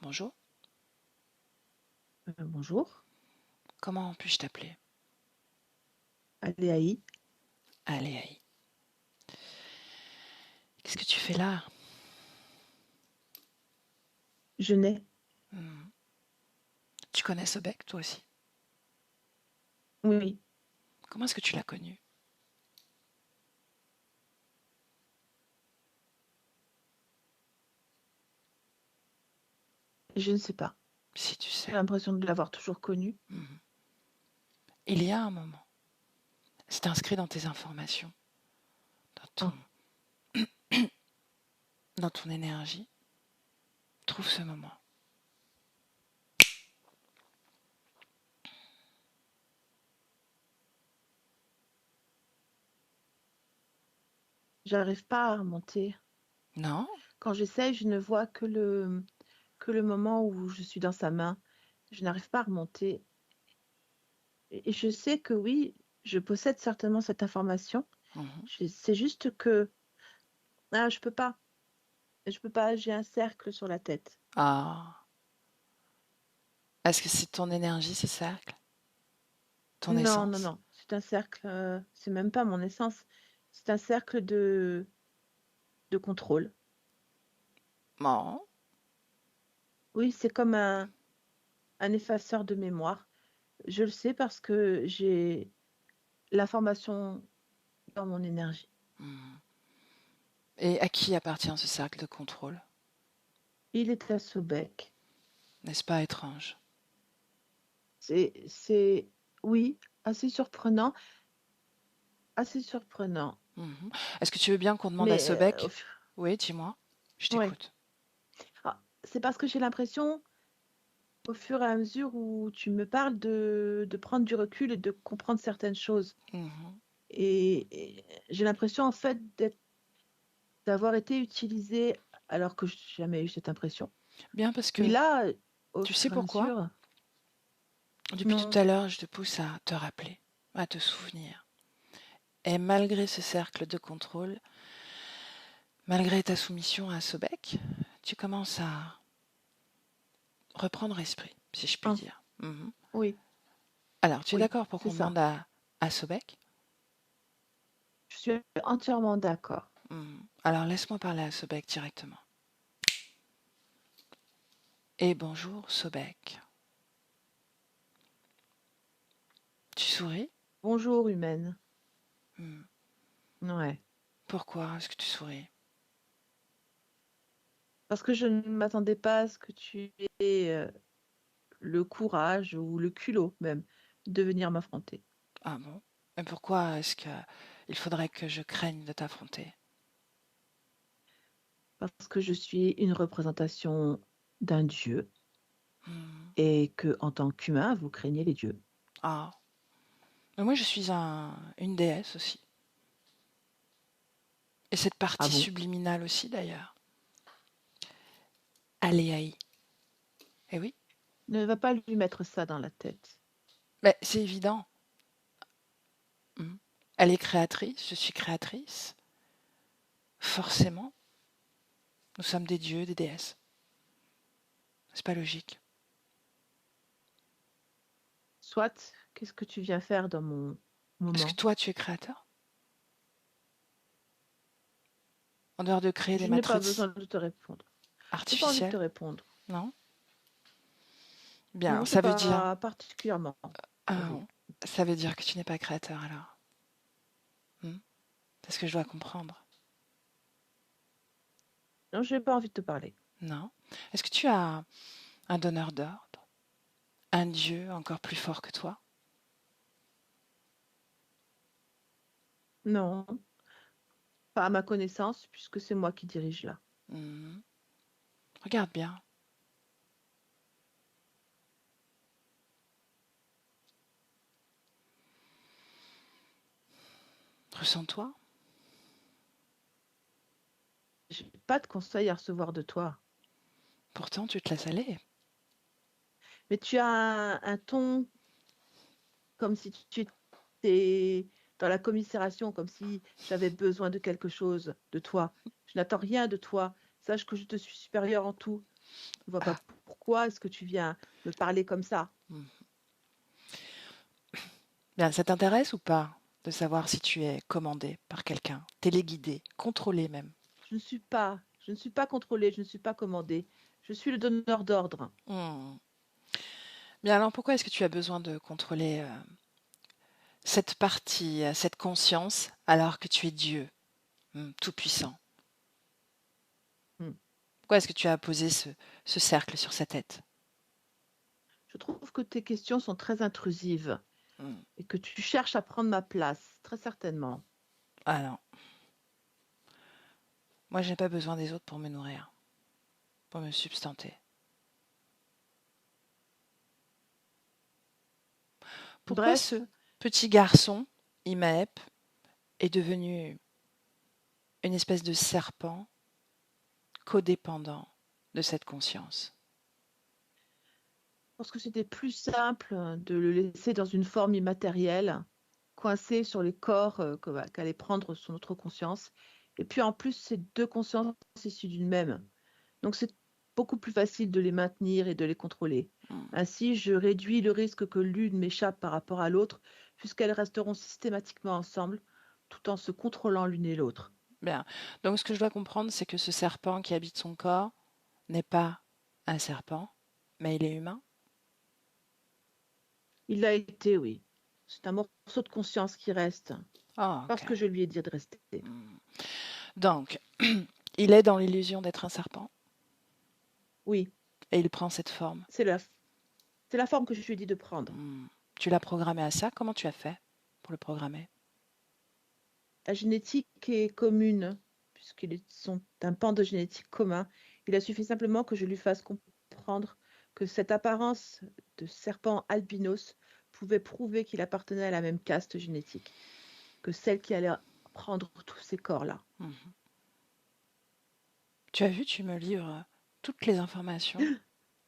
Bonjour, bonjour. comment puis-je t'appeler? Aléaï, Allez, qu'est-ce que tu fais là? je n'ai. Hmm. Tu connais ce bec, toi aussi? Oui, oui, Comment est-ce que tu l'as connu? je ne sais pas. Si tu J'ai sais. l'impression de l'avoir toujours connu. Hmm. Il y a un moment, c'est inscrit dans tes informations, dans ton, Oh, dans ton énergie. Trouve ce moment. j'arrive pas à remonter. Non? Quand j'essaye, je ne vois que le moment où je suis dans sa main. Je n'arrive pas à remonter. Et je sais que oui, je possède certainement cette information. Mhm. C'est juste que je peux pas. Je peux pas, j'ai un cercle sur la tête. Ah, est-ce que c'est ton énergie, ce cercle? Ton Non, non, essence? non. C'est un cercle, c'est même pas mon essence. C'est un cercle de contrôle. Non. Oui, c'est comme un effaceur de mémoire. Je le sais parce que j'ai l'information dans mon énergie. Mhm. Et à qui appartient ce cercle de contrôle? Il est à Sobek. N'est-ce pas étrange? C'est, oui, assez surprenant, assez surprenant. Mhm. Est-ce que tu veux bien qu'on demande à Mais Sobek? Oui, dis-moi. Je ouais. t'écoute. C'est parce que j'ai l'impression, au fur et à mesure où tu me parles, de prendre du recul et de comprendre certaines choses. Mhm. Et j'ai l'impression, en fait, d'avoir été utilisée alors que je n'ai jamais eu cette impression. Bien parce Mais que là, au tu sais fur et à pourquoi? mesure, Depuis tout non. à l'heure, je te pousse à te rappeler, à te souvenir. Et malgré ce cercle de contrôle, malgré ta soumission à Sobek, tu commences à reprendre esprit, si je puis Ah, dire. Mhm. oui, Alors, tu es oui, d'accord pour c'est qu'on ça. demande à Sobek? Je suis entièrement d'accord. Mhm. Alors, laisse-moi parler à Sobek directement. Et bonjour, Sobek. Tu souris? Bonjour, humaine. Hmm. Ouais. Pourquoi est-ce que tu souris? Parce que je ne m'attendais pas à ce que tu aies le courage ou le culot même de venir m'affronter. Ah bon? Et pourquoi est-ce que il faudrait que je craigne de t'affronter? Parce que je suis une représentation d'un dieu Hmm. et que en tant qu'humain, vous craignez les dieux. Ah. Mais moi, je suis une déesse aussi. Et cette Ah partie bon? subliminale aussi, d'ailleurs. Aléaï. Eh oui, Ne va pas lui mettre ça dans la tête. mais c'est évident. Hmm. Elle est créatrice, je suis créatrice. Forcément, nous sommes des dieux, des déesses. C'est pas logique. Soit, qu'est-ce que tu viens faire dans mon Est-ce que moment? toi, tu es créateur? En dehors de créer des Je n'ai pas matrices besoin de te répondre. Je n'ai pas envie de te artificielles? répondre. Non? Bien, Non, c'est ça veut dire... pas particulièrement Ah, envie. ça veut dire que tu n'es pas créateur alors. Hmm. C'est ce que je dois comprendre. Non, je n'ai pas envie de te parler. Non? Est-ce que tu as un donneur d'ordre? Un dieu encore plus fort que toi? Non, pas à ma connaissance, puisque c'est moi qui dirige là. Hmm. Regarde bien. Ressens-toi. Je n'ai pas de conseils à recevoir de toi. Pourtant, tu te laisses aller. Mais tu as un ton comme si tu étais dans la commisération, comme si j'avais besoin de quelque chose de toi. Je n'attends rien de toi. Sache que je te suis supérieure en tout. Je ne vois pas Ah, pourquoi est-ce que tu viens me parler comme ça. hmm. Bien, ça t'intéresse ou pas de savoir si tu es commandé par quelqu'un, téléguidé, contrôlé même? Je ne suis pas contrôlée, je ne suis pas commandée. Je suis le donneur d'ordre. Hmm. Bien, alors pourquoi est-ce que tu as besoin de contrôler cette partie, cette conscience, alors que tu es Dieu, tout-puissant? Hmm. Pourquoi est-ce que tu as posé ce cercle sur sa tête? Je trouve que tes questions sont très intrusives Hmm. et que tu cherches à prendre ma place, très certainement. Ah non, moi je n'ai pas besoin des autres pour me nourrir, pour me substanter. Pourquoi Bref, ce petit garçon, Imaep, est devenu une espèce de serpent codépendant de cette conscience? parce que c'était plus simple de le laisser dans une forme immatérielle, coincé sur les corps qu'allait prendre son autre conscience. Et puis en plus, c'est deux consciences issues d'une même. Donc c'est beaucoup plus facile de les maintenir et de les contrôler. Hmm. Ainsi, je réduis le risque que l'une m'échappe par rapport à l'autre, puisqu'elles resteront systématiquement ensemble, tout en se contrôlant l'une et l'autre. Bien. Donc ce que je dois comprendre, c'est que ce serpent qui habite son corps n'est pas un serpent, mais il est humain. Il l'a été, oui. C'est un morceau de conscience qui reste, Ah, ok. parce que je lui ai dit de rester. Hmm. Donc, il est dans l'illusion d'être un serpent Oui, et il prend cette forme. c'est la forme que je lui ai dit de prendre. Hmm. Tu l'as programmé à ça? Comment tu as fait pour le programmer? La génétique est commune, puisqu'ils sont un pan de génétique commun. Il a suffi simplement que je lui fasse comprendre que cette apparence de serpent albinos pouvait prouver qu'il appartenait à la même caste génétique que celle qui allait prendre tous ces corps-là. Mhm. Tu as vu, tu me livres toutes les informations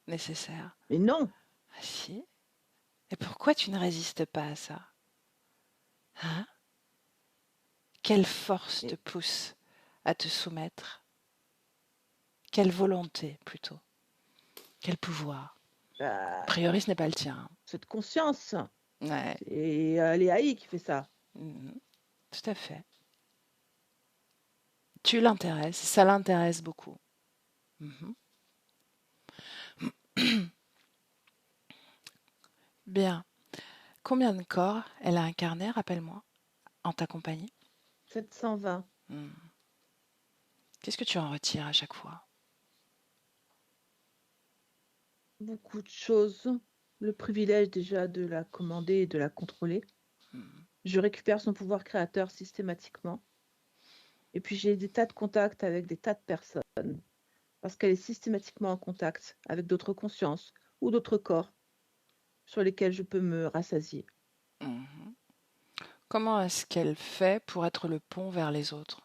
nécessaires. Mais non, Ah si? Et pourquoi tu ne résistes pas à ça? Hein? Quelle force te mais, pousse à te soumettre? Quelle volonté plutôt? Quel pouvoir? A bah, priori, ce n'est pas le tien. cette conscience, Ouais, c'est Léaï qui fait ça. mhm, tout à fait. Tu l'intéresses, ça l'intéresse beaucoup. Mhm. Bien. Combien de corps elle a incarné, rappelle-moi, en ta compagnie? 720. Hmm. Qu'est-ce que tu en retires à chaque fois? Beaucoup de choses. Le privilège déjà de la commander et de la contrôler. Hmm. Je récupère son pouvoir créateur systématiquement. Et puis j'ai des tas de contacts avec des tas de personnes, parce qu'elle est systématiquement en contact avec d'autres consciences ou d'autres corps sur lesquels je peux me rassasier. Mhm. Comment est-ce qu'elle fait pour être le pont vers les autres?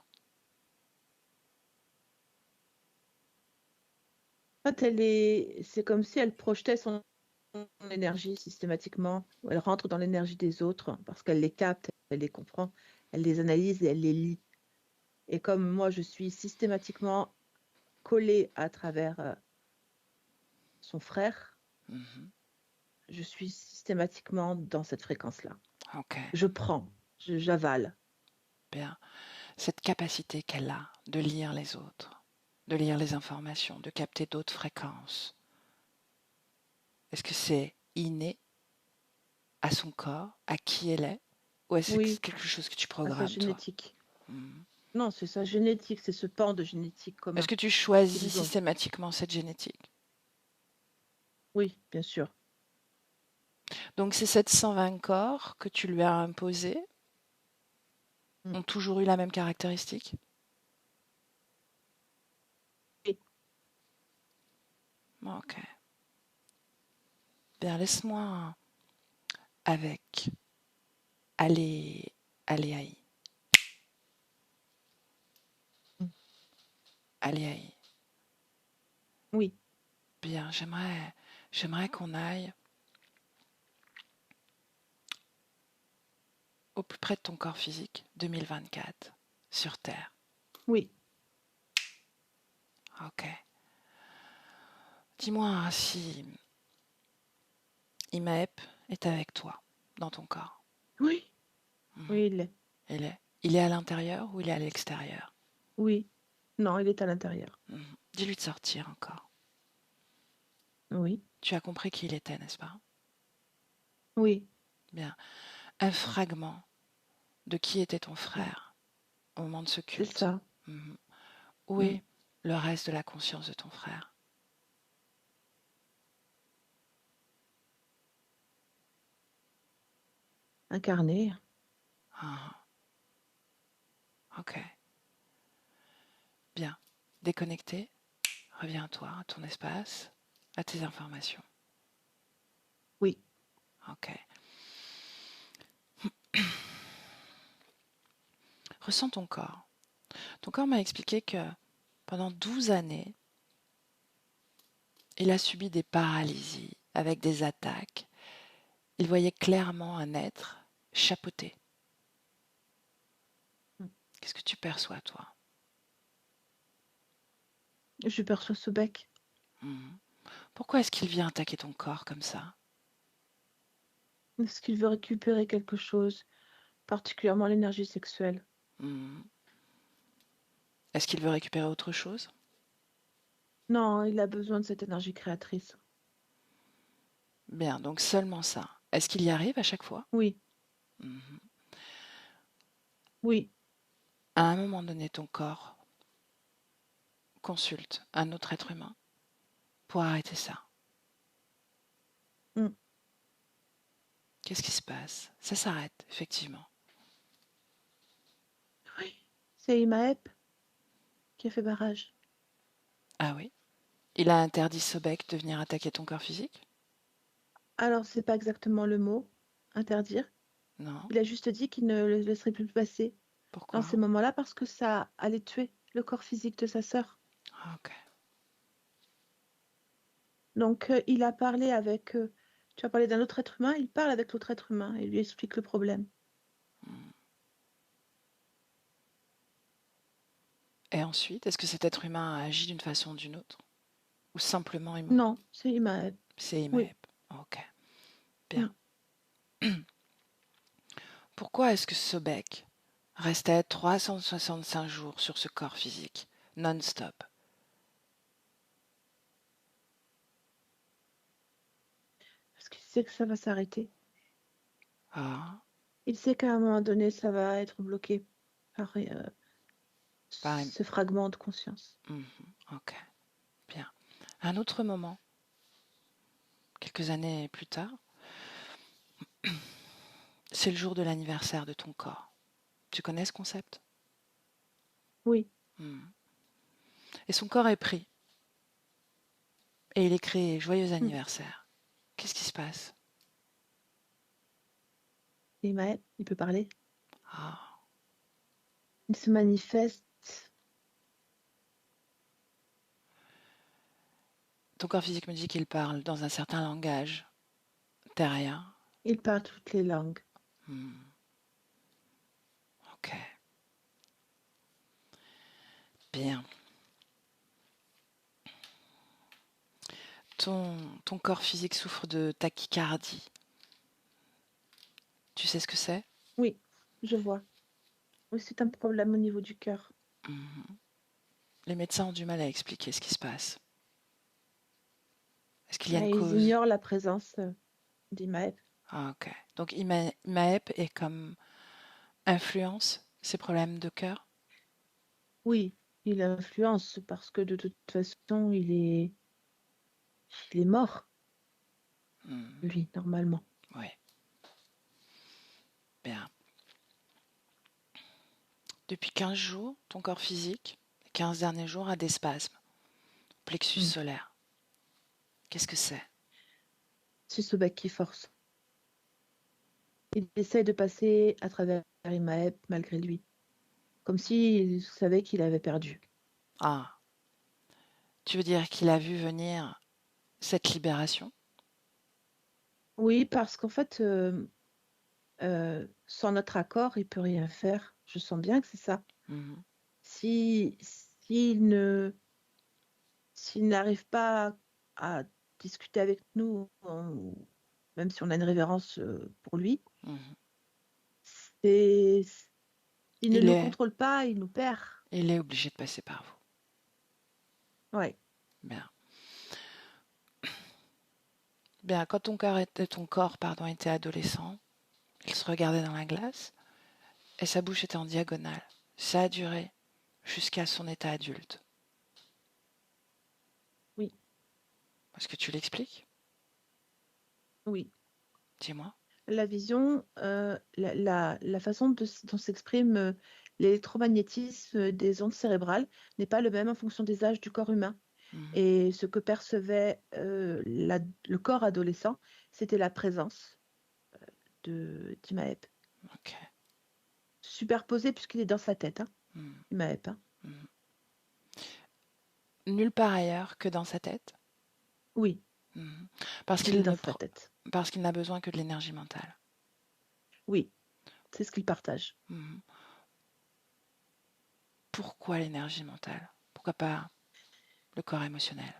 En fait, c'est comme si elle projetait son énergie systématiquement, ou elle rentre dans l'énergie des autres, parce qu'elle les capte, elle les comprend, elle les analyse et elle les lit. Et comme moi, je suis systématiquement collée à travers son frère, Mhm. je suis systématiquement dans cette fréquence-là. Ok, Je prends, j'avale. bien. Cette capacité qu'elle a de lire les autres, de lire les informations, de capter d'autres fréquences, est-ce que c'est inné à son corps, à qui elle est, ou est-ce que c'est Oui, quelque chose que tu à sa programmes, toi? génétique. Hmm. Non, c'est sa génétique, c'est ce pan de génétique Est-ce commun que tu choisis qu'ils ont. systématiquement cette génétique? Oui, bien sûr. Donc ces 720 corps que tu lui as imposés Mm. ont toujours eu la même caractéristique? Et Ok. Bien, laisse-moi avec Aléaï. mm, Aléaï. oui, Bien, j'aimerais qu'on aille au plus près de ton corps physique, 2024, sur Terre. Oui. Ok. Dis-moi si Imaep est avec toi, dans ton corps. Oui. Mhm. Oui, il est. Il est à l'intérieur ou il est à l'extérieur? Oui. Non, il est à l'intérieur. Mhm. Dis-lui de sortir encore. Oui. Tu as compris qui il était, n'est-ce pas? Oui. Bien. Un fragment de qui était ton Mm. frère au moment de ce C'est culte. ça. Mhm. Où Mm. est le reste de la conscience de ton frère? Incarné. Ah, ok. Bien. Déconnecté, reviens à toi, à ton espace, à tes informations. Oui. Ok. Ressens ton corps. Ton corps m'a expliqué que pendant 12 années, il a subi des paralysies avec des attaques. Il voyait clairement un être chapeauté. Mm. Qu'est-ce que tu perçois, toi? Je perçois ce bec. Mhm. Pourquoi est-ce qu'il vient attaquer ton corps comme ça? Est-ce qu'il veut récupérer quelque chose, particulièrement l'énergie sexuelle? Mhm. Est-ce qu'il veut récupérer autre chose? Non, il a besoin de cette énergie créatrice. Bien, donc seulement ça. Est-ce qu'il y arrive à chaque fois? Oui. Mhm. Oui. À un moment donné, ton corps consulte un autre être humain pour arrêter ça. Mm. Qu'est-ce qui se passe? Ça s'arrête, effectivement. Oui. C'est Imaep qui a fait barrage. Ah oui? Il a interdit Sobek de venir attaquer ton corps physique? Alors, c'est pas exactement le mot, interdire. Non. Il a juste dit qu'il ne le laisserait plus passer dans Pourquoi? ces moments-là parce que ça allait tuer le corps physique de sa sœur. Ah, ok. Donc, il a parlé avec. Tu as parlé d'un autre être humain, il parle avec l'autre être humain et lui explique le problème. Hmm. Et ensuite, est-ce que cet être humain a agi d'une façon ou d'une autre? Ou simplement Non, c'est Imaep. c'est Oui. Imaep? Ok, bien. Mm. Pourquoi est-ce que Sobek restait 365 jours sur ce corps physique, non-stop? Parce qu'il sait que ça va s'arrêter. Ah, Il sait qu'à un moment donné, ça va être bloqué par pareil. ce fragment de conscience. Mhm, ok, bien. À un autre moment, quelques années plus tard, c'est le jour de l'anniversaire de ton corps. Tu connais ce concept? Oui. Mhm. Et son corps est pris. Et il écrit Joyeux Mm. anniversaire. Qu'est-ce qui se passe? Imaep, il peut parler. Ah, Il se manifeste. ton corps physique me dit qu'il parle dans un certain langage terrien. Il parle toutes les langues. Hmm, ok, bien. Ton corps physique souffre de tachycardie. Tu sais ce que c'est? Oui, je vois. Oui, c'est un problème au niveau du cœur. Mhm. Les médecins ont du mal à expliquer ce qui se passe. Est-ce qu'il y a une Et ils cause? ignorent la présence d'Imaep. Ah, ok. Donc Imaep est comme influence ces problèmes de cœur? Oui, il influence parce que de toute façon, il est mort, Hmm, lui, normalement. oui, bien. Depuis 15 jours, ton corps physique, les 15 derniers jours, a des spasmes. Plexus Mm. solaire. Qu'est-ce que c'est? C'est ce bec qui force. Il essaie de passer à travers Imaep malgré lui, comme s'il savait qu'il avait perdu. Ah, tu veux dire qu'il a vu venir cette libération? Oui, parce qu'en fait, sans notre accord, il peut rien faire. Je sens bien que c'est ça. Mhm. Si, s'il ne, s'il n'arrive pas à discuter avec nous, même si on a une révérence pour lui, Mhm. c'est, il ne Il nous est, contrôle pas, il nous perd. il est obligé de passer par vous. Ouais. Bien. Bien, quand ton corps, pardon, était adolescent, il se regardait dans la glace et sa bouche était en diagonale. Ça a duré jusqu'à son état adulte. Oui, Est-ce que tu l'expliques? oui. Dis-moi. La vision, la façon dont s'exprime l'électromagnétisme des ondes cérébrales n'est pas le même en fonction des âges du corps humain. Mhm. Et ce que percevait le corps adolescent, c'était la présence d'Imaep. Ok. Superposée puisqu'il est dans sa tête, hein, Mhm. Imaep. Hein. Mhm. Nulle part ailleurs que dans sa tête. Oui, Mhm. Parce il est qu'il dans ne sa pro- tête. parce qu'il n'a besoin que de l'énergie mentale. Oui, c'est ce qu'il partage. Mhm. Pourquoi l'énergie mentale? Pourquoi pas le corps émotionnel?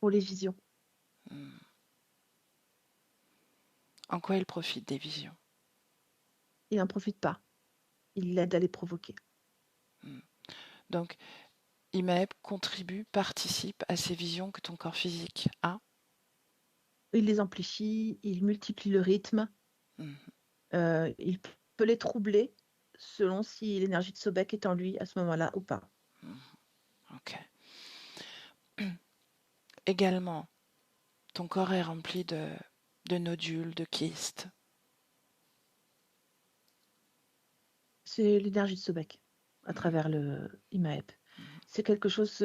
Pour les visions. Mhm. En quoi il profite des visions? Il n'en profite pas. Il l'aide à les provoquer. Mhm. Donc, IMAEP contribue, participe à ces visions que ton corps physique a. Il les amplifie, il multiplie le rythme, Mhm. il peut les troubler selon si l'énergie de Sobek est en lui à ce moment-là ou pas. Mhm. Ok. Également, ton corps est rempli de nodules, de kystes. C'est l'énergie de Sobek à Mhm. travers le IMAEP. Mhm. C'est quelque chose,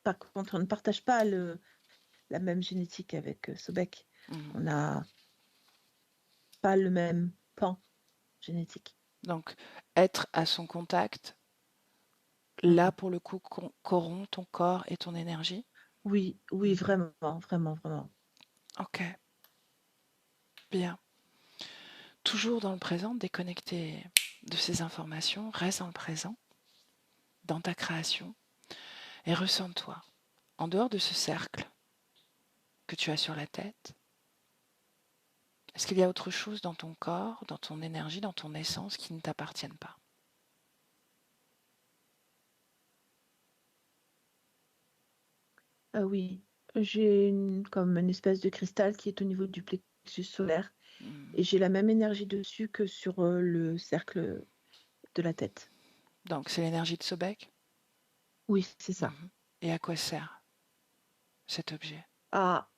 par contre, on ne partage pas la même génétique avec Sobek. Mhm. On n'a pas le même pan génétique. Donc, être à son contact, là, Mhm. pour le coup, corrompt ton corps et ton énergie. Oui, oui, Mhm. vraiment, vraiment, vraiment. Ok, bien. Toujours dans le présent, déconnecté de ces informations, reste dans le présent, dans ta création, et ressens-toi, en dehors de ce cercle que tu as sur la tête. Est-ce qu'il y a autre chose dans ton corps, dans ton énergie, dans ton essence qui ne t'appartiennent pas? Ah oui, j'ai comme une espèce de cristal qui est au niveau du plexus solaire Mhm. et j'ai la même énergie dessus que sur le cercle de la tête. Donc, c'est l'énergie de Sobek. Oui, c'est ça. Mhm. Et à quoi sert cet objet? Ah,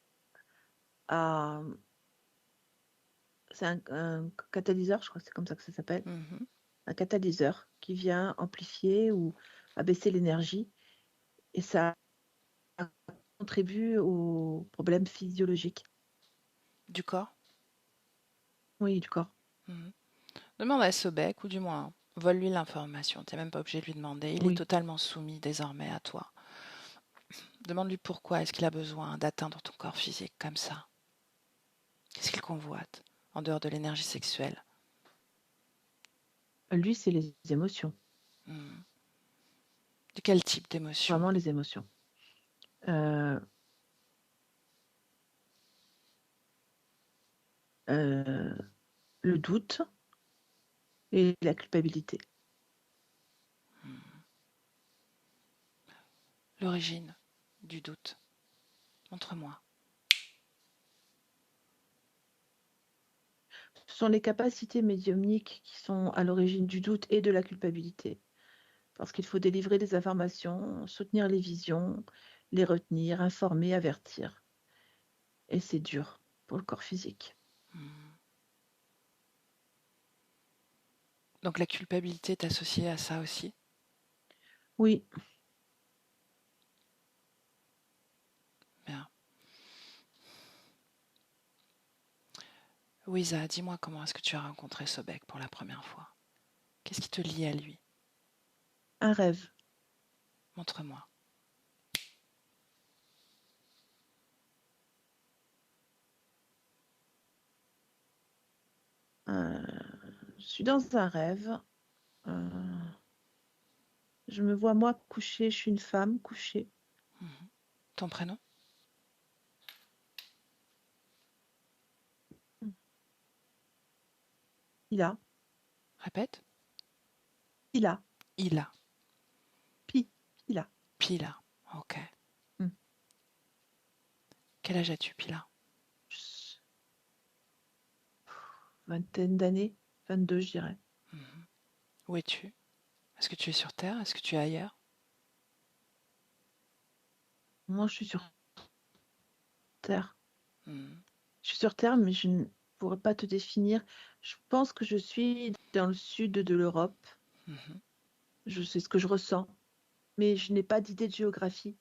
ah, c'est un catalyseur, je crois que c'est comme ça que ça s'appelle. Mhm. Un catalyseur qui vient amplifier ou abaisser l'énergie et ça contribue aux problèmes physiologiques. Du corps? Oui, du corps. Mhm. Demande à Sobek, ou du moins, vole-lui l'information. Tu n'es même pas obligé de lui demander. Il est Oui. totalement soumis désormais à toi. Demande-lui pourquoi est-ce qu'il a besoin d'atteindre ton corps physique comme ça. Qu'est-ce qu'il convoite, en dehors de l'énergie sexuelle? Lui, c'est les émotions. Hmm. De quel type d'émotion? Vraiment les émotions. Euh, euh, le doute et la culpabilité. Hmm. L'origine du doute. Montre-moi. Ce sont les capacités médiumniques qui sont à l'origine du doute et de la culpabilité. Parce qu'il faut délivrer des informations, soutenir les visions, les retenir, informer, avertir. Et c'est dur pour le corps physique. Hmm. Donc la culpabilité est associée à ça aussi? Oui, Bien. Louisa, dis-moi comment est-ce que tu as rencontré Sobek pour la première fois? Qu'est-ce qui te lie à lui? un rêve. Montre-moi. Euh, je suis dans un rêve. Euh, je me vois moi couchée. Je suis une femme couchée. Ton prénom? Ila, Répète. Ila, Ila. Ila. Pila. Ok. Hmm. Quel âge as-tu, Pila? Vingtaine d'années, 22, je dirais. Où es-tu? Est-ce que tu es sur Terre? Est-ce que tu es ailleurs? Moi, je suis sur Terre. Mhm. Je suis sur Terre, mais je ne pourrais pas te définir. Je pense que je suis dans le sud de l'Europe. Mhm. Je sais ce que je ressens, mais je n'ai pas d'idée de géographie.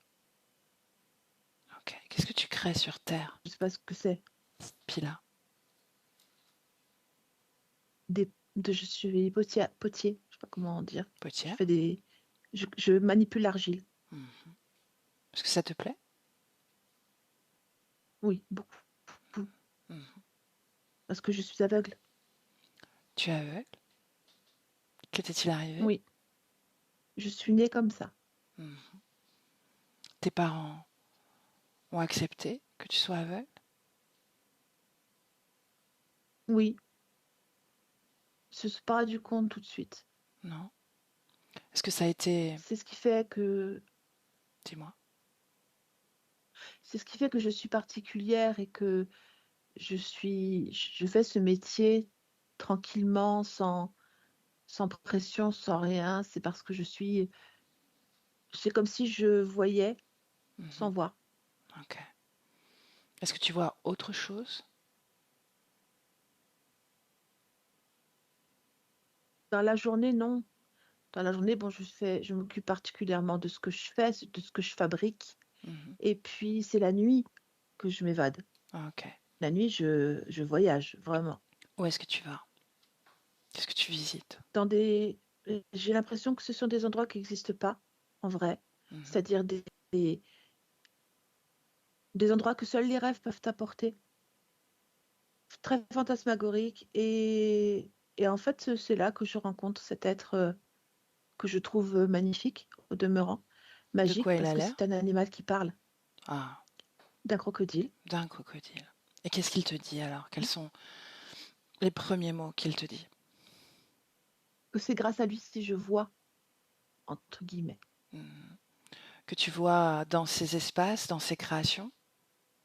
Ok. Qu'est-ce que tu crées sur Terre, Je ne sais pas ce que c'est. Pila? Je suis potier, je sais pas comment dire. Je Potière? fais des, je manipule l'argile. Mhm. Est-ce que ça te plaît? Oui, beaucoup, Mhm. parce que je suis aveugle. Tu es aveugle? Que t'est-il arrivé? Oui, je suis née comme ça. Mhm. Tes parents ont accepté que tu sois aveugle? Oui, je ne suis pas rendu compte tout de suite. Non. Est-ce que ça a été... C'est ce qui fait que, Dis-moi. c'est ce qui fait que je suis particulière et que je fais ce métier tranquillement, sans pression, sans rien. C'est parce que c'est comme si je voyais Mhm. sans voir. Ok. Est-ce que tu vois autre chose? Dans la journée, non. Dans la journée, bon, je m'occupe particulièrement de ce que je fais, de ce que je fabrique. Mhm. Et puis, c'est la nuit que je m'évade. Ok. La nuit, je voyage, vraiment. Où est-ce que tu vas? Qu'est-ce que tu visites? J'ai l'impression que ce sont des endroits qui n'existent pas, en vrai. Mhm. C'est-à-dire des endroits que seuls les rêves peuvent apporter. Très fantasmagorique. Et en fait, c'est là que je rencontre cet être que je trouve magnifique, au demeurant. De Magique, quoi il parce a que l'air? c'est un animal qui parle, Ah, d'un crocodile. d'un crocodile. Et qu'est-ce qu'il te dit alors? Quels sont les premiers mots qu'il te dit? Que c'est grâce à lui si je vois, entre guillemets. Mhm. Que tu vois dans ces espaces, dans ces créations?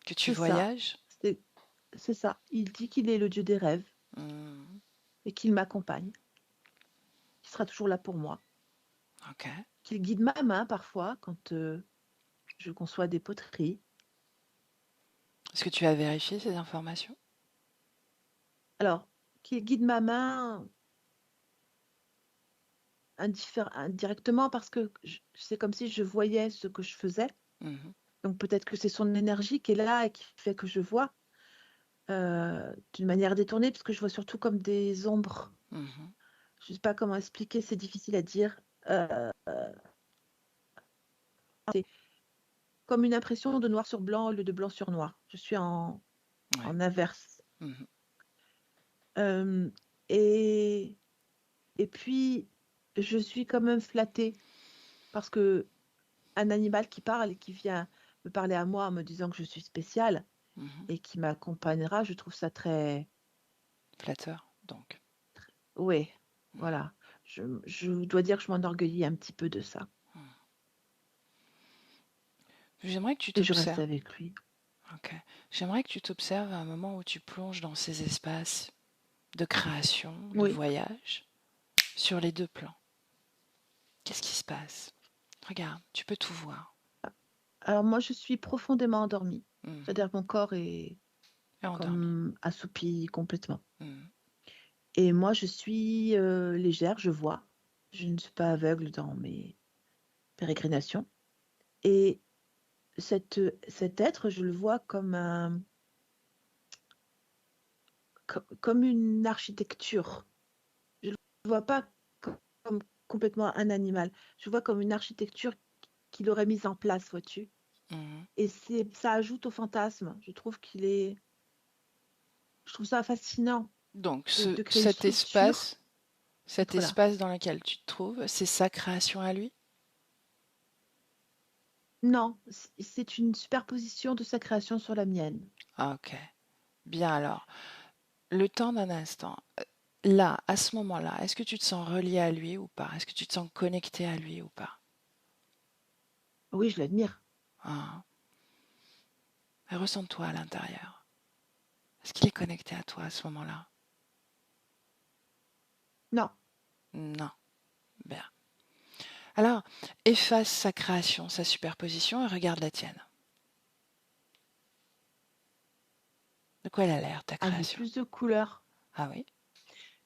Que tu C'est ça. voyages? C'est c'est ça. Il dit qu'il est le dieu des rêves Mhm. et qu'il m'accompagne, qu'il sera toujours là pour moi, Ok. qu'il guide ma main parfois quand je conçois des poteries. Est-ce que tu as vérifié ces informations? Alors, qu'il guide ma main indirectement parce que c'est comme si je voyais ce que je faisais. Mhm. Donc peut-être que c'est son énergie qui est là et qui fait que je vois d'une manière détournée, parce que je vois surtout comme des ombres. Mhm. Je ne sais pas comment expliquer, c'est difficile à dire. Euh, c'est comme une impression de noir sur blanc au lieu de blanc sur noir. Je suis Ouais. en inverse. Mhm. Euh, et, et puis, je suis quand même flattée parce que un animal qui parle et qui vient me parler à moi en me disant que je suis spéciale Mhm. et qui m'accompagnera, je trouve ça très... Flatteur, donc. Ouais, Mhm. voilà. Je dois dire que je m'enorgueillis un petit peu de ça. J'aimerais que tu Et je reste t'observes. avec lui. Ok. J'aimerais que tu t'observes à un moment où tu plonges dans ces espaces de création, de Oui. voyage, sur les deux plans. Qu'est-ce qui se passe? Regarde, tu peux tout voir. Alors moi, je suis profondément endormie. Mhm. C'est-à-dire que mon corps est Et endormi. comme assoupi complètement. Mhm. Et moi, je suis légère, je vois. Je ne suis pas aveugle dans mes pérégrinations. Et cet être, je le vois comme une architecture. Je ne le vois pas comme complètement un animal. Je le vois comme une architecture qu'il aurait mise en place, vois-tu. Mhm. Et ça ajoute au fantasme. Je trouve ça fascinant. Donc, de créer une structure. cet Voilà. espace dans lequel tu te trouves, c'est sa création à lui? Non, c'est une superposition de sa création sur la mienne. Ah, ok. Bien alors, le temps d'un instant. Là, à ce moment-là, est-ce que tu te sens relié à lui ou pas? Est-ce que tu te sens connecté à lui ou pas? Oui, je l'admire. Hein. Et ressens-toi à l'intérieur. Est-ce qu'il est connecté à toi à ce moment-là? Non, Non. Bien. Alors, efface sa création, sa superposition et regarde la tienne. De quoi elle a l'air, ta j'ai création? plus de couleurs. Ah oui?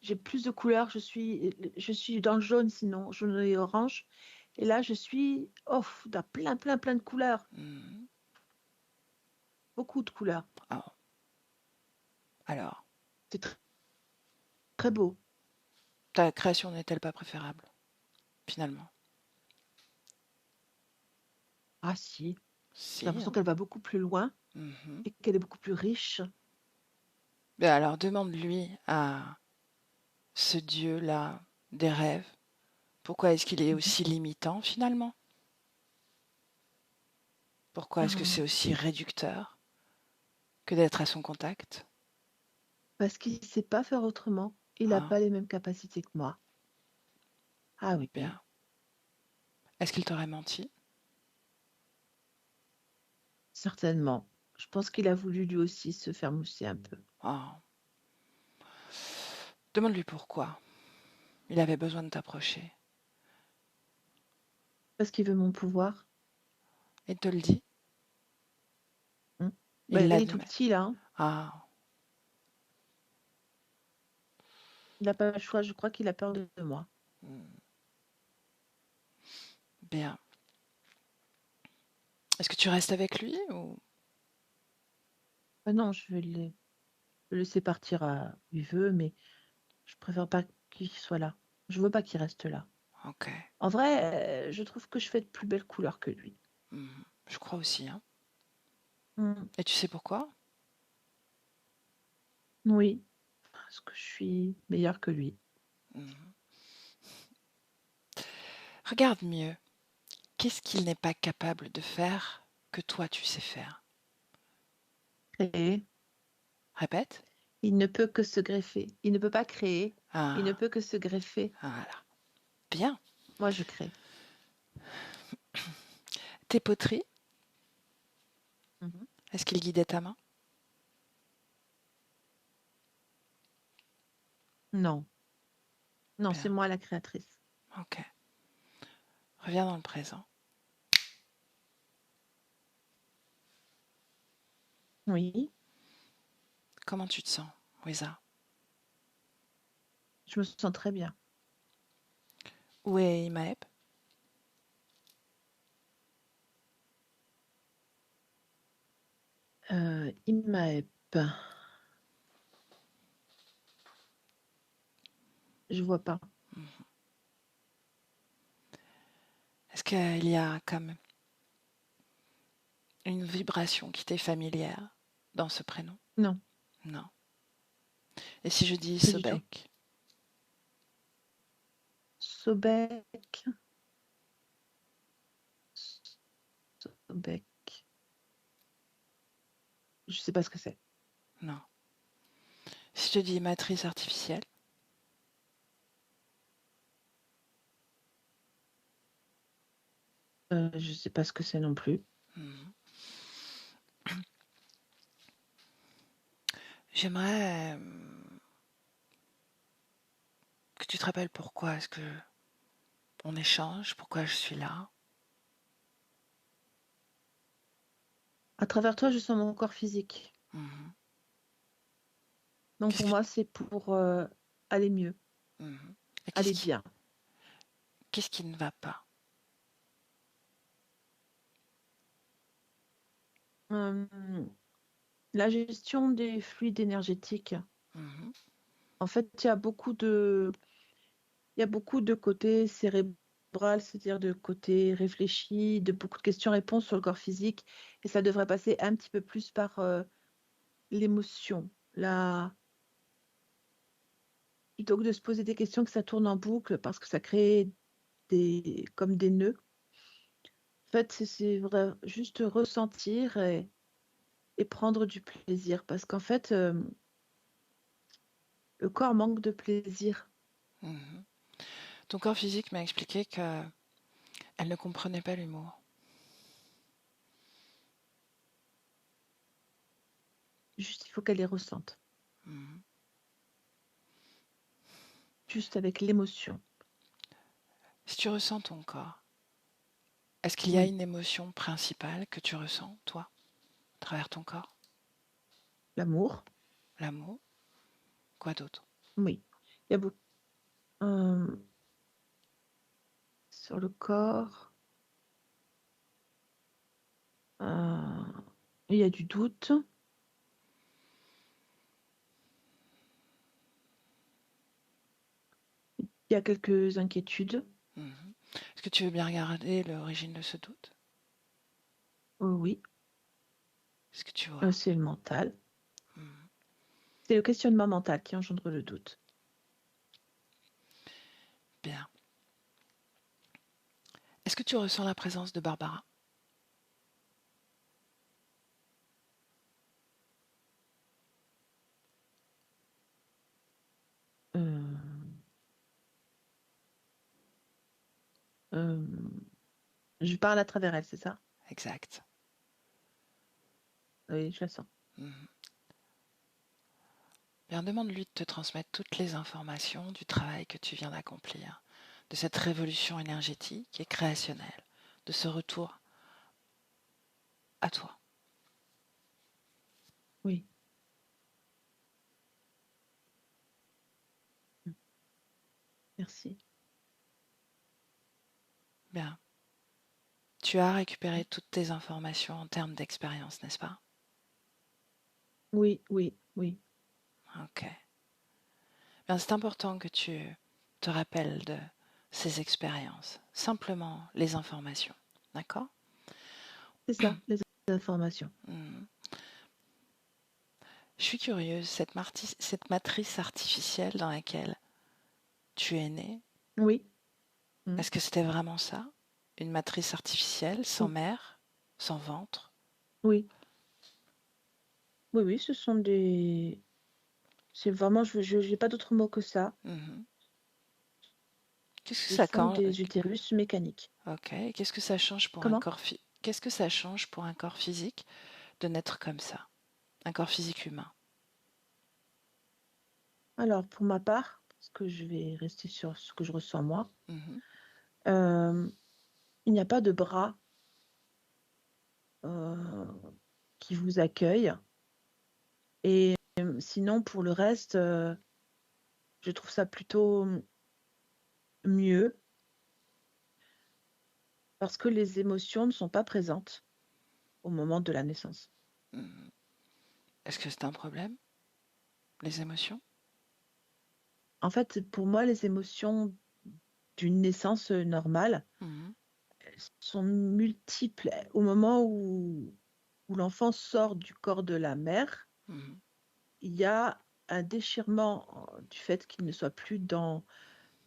J'ai plus de couleurs. Je suis dans le jaune, sinon jaune et orange. Et là, je suis dans plein, plein, plein de couleurs. Mhm. Beaucoup de couleurs. Oh. Alors, C'est très beau. ta création n'est-elle pas préférable, finalement? Ah si, j'ai Si, l'impression hein. qu'elle va beaucoup plus loin Mhm. et qu'elle est beaucoup plus riche. Ben alors, demande-lui à ce Dieu-là des rêves. Pourquoi est-ce qu'il est Mhm. aussi limitant, finalement? Pourquoi est-ce que c'est aussi réducteur que d'être à son contact? Parce qu'il ne sait pas faire autrement. Il n'a Ah, pas les mêmes capacités que moi. Ah oui, bien. Est-ce qu'il t'aurait menti? certainement. Je pense qu'il a voulu lui aussi se faire mousser un peu. Ah. Demande-lui pourquoi. Il avait besoin de t'approcher. Parce qu'il veut mon pouvoir. Il te le dit? Hmm. Il Il est tout l'admet. petit là, hein. Ah, Il n'a pas le choix. Je crois qu'il a peur de moi. bien. Est-ce que tu restes avec lui ou... Ah non, je vais le laisser partir où il veut, mais je préfère pas qu'il soit là. Je veux pas qu'il reste là. Ok. En vrai, je trouve que je fais de plus belles couleurs que lui. Mhm. Je crois aussi, hein. Hmm. Et tu sais pourquoi? Oui, parce que je suis meilleure que lui. Mhm. Regarde mieux. Qu'est-ce qu'il n'est pas capable de faire que toi tu sais faire? Créer, Répète. il ne peut que se greffer. Il ne peut pas créer, il ne Ah, peut que se greffer. voilà. Bien. Moi, je crée. Tes poteries, Mhm. est-ce qu'il guidait ta main? Non, non, c'est Bien. moi la créatrice. Ok. Reviens dans le présent. Oui, Comment tu te sens, Wiza? je me sens très bien. Où est Imaep? Imhotep, je vois pas. Est-ce qu'il y a comme une vibration qui t'est familière dans ce prénom? Non, Non. Et si je dis pas du tout. Sobek? Sobek, Sobek, je sais pas ce que c'est. Non. Si je te dis matrice artificielle? Je sais pas ce que c'est non plus. Mhm. J'aimerais que tu te rappelles pourquoi est-ce que on échange, pourquoi je suis là. À travers toi, je sens mon corps physique. Mhm. Donc Qu'est-ce pour que... moi, c'est pour aller mieux, Mhm. Et aller bien. qu'est-ce qui ne va pas? Euh, la gestion des fluides énergétiques. Mhm. En fait, il y a beaucoup de côté cérébral, c'est-à-dire de côté réfléchi, de beaucoup de questions-réponses sur le corps physique, et ça devrait passer un petit peu plus par l'émotion, plutôt que de se poser des questions, que ça tourne en boucle parce que ça crée comme des nœuds. En fait, c'est vrai, juste ressentir et prendre du plaisir parce qu'en fait, le corps manque de plaisir. Mhm. Ton corps physique m'a expliqué qu'elle ne comprenait pas l'humour. Juste, il faut qu'elle les ressente, Mhm. juste avec l'émotion. Si tu ressens ton corps, est-ce qu'il y a Oui, une émotion principale que tu ressens, toi, à travers ton corps? l'amour, L'amour? Quoi d'autre? oui. Il y a beaucoup sur le corps. Il y a du doute. Il y a quelques inquiétudes. Mhm. Est-ce que tu veux bien regarder l'origine de ce doute? Oui, Est-ce que tu vois? c'est le mental. Mhm. C'est le questionnement mental qui engendre le doute. Bien. Est-ce que tu ressens la présence de Barbara? Euh, euh, je parle à travers elle, c'est ça? Exact. Oui, je la sens. Mhm. Bien, demande-lui de te transmettre toutes les informations du travail que tu viens d'accomplir, de cette révolution énergétique et créationnelle, de ce retour à toi. Oui. Merci. Bien. Tu as récupéré toutes tes informations en termes d'expérience, n'est-ce pas? Oui, oui, oui. Ok. Bien, c'est important que tu te rappelles de ces expériences, simplement les informations. D'accord? C'est ça, les informations. Hmm. Je suis curieuse, cette matrice artificielle dans laquelle tu es né, Oui. Mm. est-ce que c'était vraiment ça? Une matrice artificielle, sans Oui, mère, sans ventre? oui, oui, oui, ce sont des... C'est vraiment, je n'ai pas d'autre mot que ça. Mhm. Qu'est-ce que Ce ça sont quand des utérus mécaniques. Ok. Qu'est-ce que ça change pour un Comment? corps Qu'est-ce que ça change pour un corps physique de naître comme ça? Un corps physique humain. Alors, pour ma part, parce que je vais rester sur ce que je ressens moi, Mhm. euh, il n'y a pas de bras euh, qui vous accueillent. Et sinon, pour le reste, je trouve ça plutôt mieux parce que les émotions ne sont pas présentes au moment de la naissance. Mhm. Est-ce que c'est un problème, les émotions? En fait, pour moi, les émotions d'une naissance normale Mhm. sont multiples. Au moment où l'enfant sort du corps de la mère, Mhm. il y a un déchirement du fait qu'il ne soit plus dans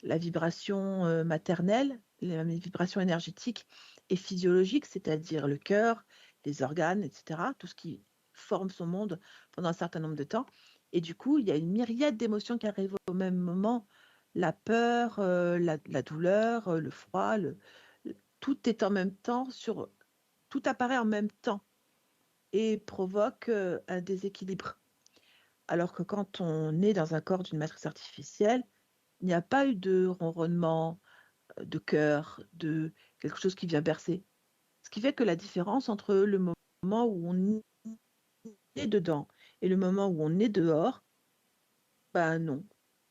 la vibration maternelle, la vibration énergétique et physiologique, c'est-à-dire le cœur, les organes, etc., tout ce qui forme son monde pendant un certain nombre de temps. Et du coup, il y a une myriade d'émotions qui arrivent au même moment. La peur, la douleur, le froid, tout est en même temps, tout apparaît en même temps et provoque un déséquilibre. Alors que quand on est dans un corps d'une matrice artificielle, il n'y a pas eu de ronronnement, de cœur, de quelque chose qui vient bercer. Ce qui fait que la différence entre le moment où on est dedans et le moment où on est dehors, ben non,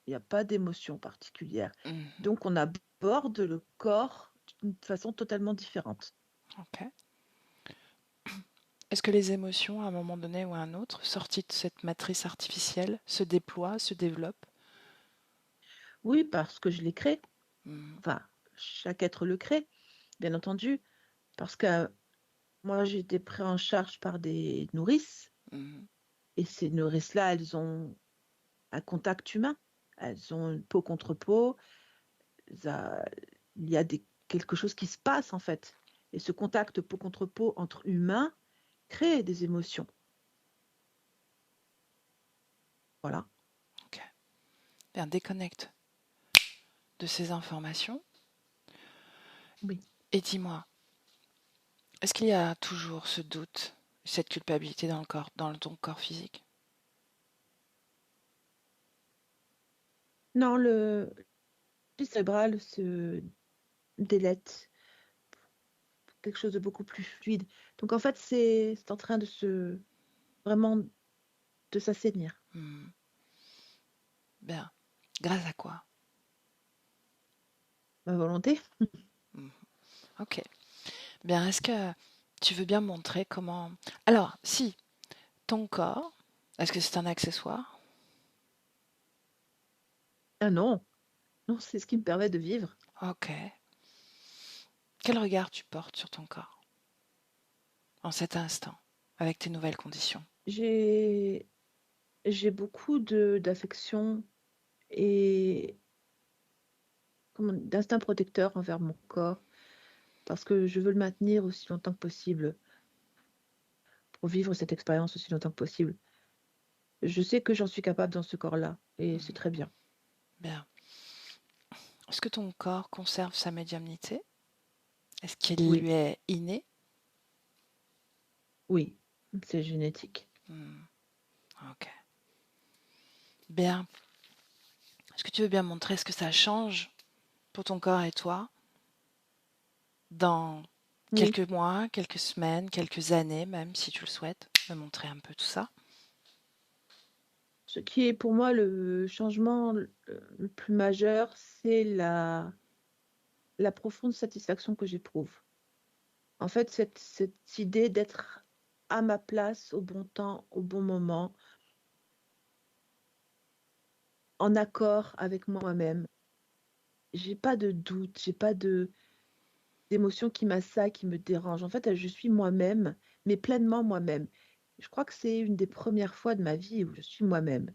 il n'y a pas d'émotion particulière. Mhm. Donc on aborde le corps d'une façon totalement différente. Ok. Est-ce que les émotions, à un moment donné ou à un autre, sorties de cette matrice artificielle, se déploient, se développent? Oui, parce que je l'ai créé. Mhm. Enfin, chaque être le crée, bien entendu, parce que moi j'ai été pris en charge par des nourrices Mhm. et ces nourrices-là, elles ont un contact humain elles ont une peau contre peau. Ça- il y a quelque chose qui se passe en fait. Et ce contact peau contre peau entre humains crée des émotions. Voilà. Ok. Bien, déconnecte de ces informations Oui. et dis-moi, est-ce qu'il y a toujours ce doute, cette culpabilité dans le corps, dans ton corps physique? Non, le cérébral se délète pour quelque chose de beaucoup plus fluide. Donc en fait, c'est en train de vraiment de s'assainir. Hmm. Bien. Grâce à quoi? Ma volonté. Hmm. Ok. Bien, est-ce que tu veux bien montrer comment... Alors, si, ton corps, est-ce que c'est un accessoire? Ah non, non, c'est ce qui me permet de vivre. Ok. Quel regard tu portes sur ton corps en cet instant, avec tes nouvelles conditions? J'ai beaucoup d'affection et d'instinct protecteur envers mon corps parce que je veux le maintenir aussi longtemps que possible pour vivre cette expérience aussi longtemps que possible. Je sais que j'en suis capable dans ce corps-là et c'est Hmm. très bien. Bien. Est-ce que ton corps conserve sa médiumnité? Est-ce qu'il Oui, lui est inné? oui, c'est génétique. Hmm. Ok. Bien. Est-ce que tu veux bien montrer ce que ça change pour ton corps et toi dans Oui, quelques mois, quelques semaines, quelques années même, si tu le souhaites, me montrer un peu tout ça? ce qui est pour moi le changement le plus majeur, c'est la profonde satisfaction que j'éprouve. En fait, cette idée d'être à ma place au bon temps, au bon moment, en accord avec moi-même. J'ai pas de doute, j'ai pas d'émotion qui m'assaille, qui me dérange. En fait, je suis moi-même, mais pleinement moi-même. Je crois que c'est une des premières fois de ma vie où je suis moi-même.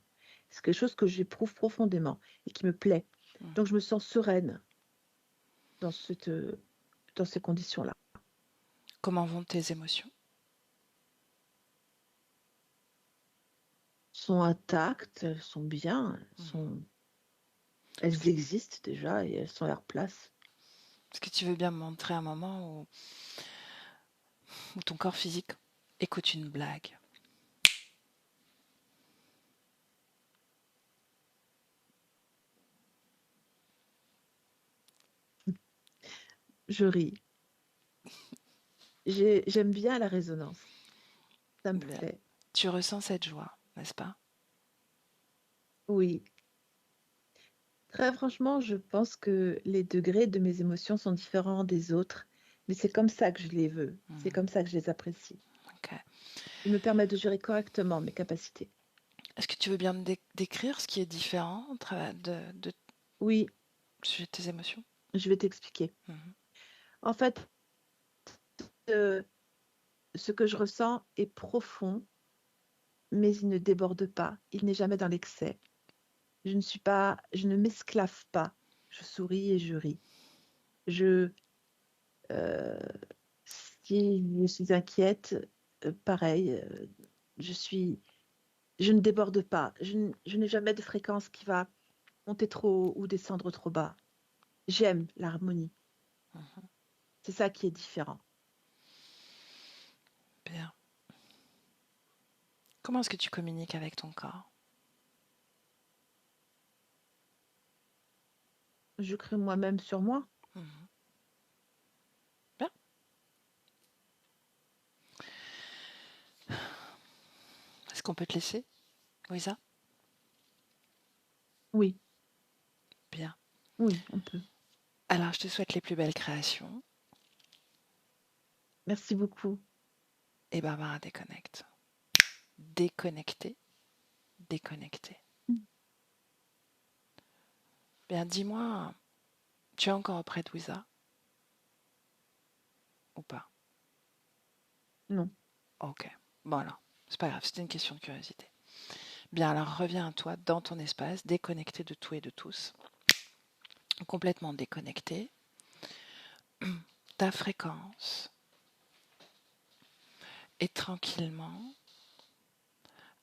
C'est quelque chose que j'éprouve profondément et qui me plaît. Hmm. Donc, je me sens sereine dans dans ces conditions-là. Comment vont tes émotions? Elles sont intactes, elles sont bien, Mhm. Est-ce elles que, existent déjà et elles sont à leur place. est-ce que tu veux bien me montrer un moment où ton corps physique écoute une blague? Je ris. J'aime bien la résonance. Ça me Bien. plaît. Tu ressens cette joie, n'est-ce pas? Oui. Très franchement, je pense que les degrés de mes émotions sont différents des autres, mais c'est comme ça que je les veux. C'est Hmm. comme ça que je les apprécie. Ok. Ils me permettent de gérer correctement mes capacités. Est-ce que tu veux bien me décrire ce qui est différent de Oui, tes émotions? je vais t'expliquer. Mhm. En fait, euh, ce que je ressens est profond, mais il ne déborde pas. Il n'est jamais dans l'excès. Je ne m'esclave pas. Je souris et je ris. Je, euh, Si je suis inquiète, pareil, je suis, je ne déborde pas. Je n'ai jamais de fréquence qui va monter trop haut ou descendre trop bas. J'aime l'harmonie. Mhm. C'est ça qui est différent. Bien. Comment est-ce que tu communiques avec ton corps? Je crée moi-même sur moi. Mhm. Bien. Est-ce qu'on peut te laisser, Louisa? Oui, Bien. oui, on peut. Alors, je te souhaite les plus belles créations Merci beaucoup. et Barbara déconnecte. Déconnecter, déconnecter. Bien, dis-moi, tu es encore auprès de Louisa ou pas? Non. Ok. Bon alors, c'est pas grave, c'était une question de curiosité. Bien, alors reviens à toi, dans ton espace, déconnecté de tout et de tous, complètement déconnecté. Ta fréquence. Et tranquillement,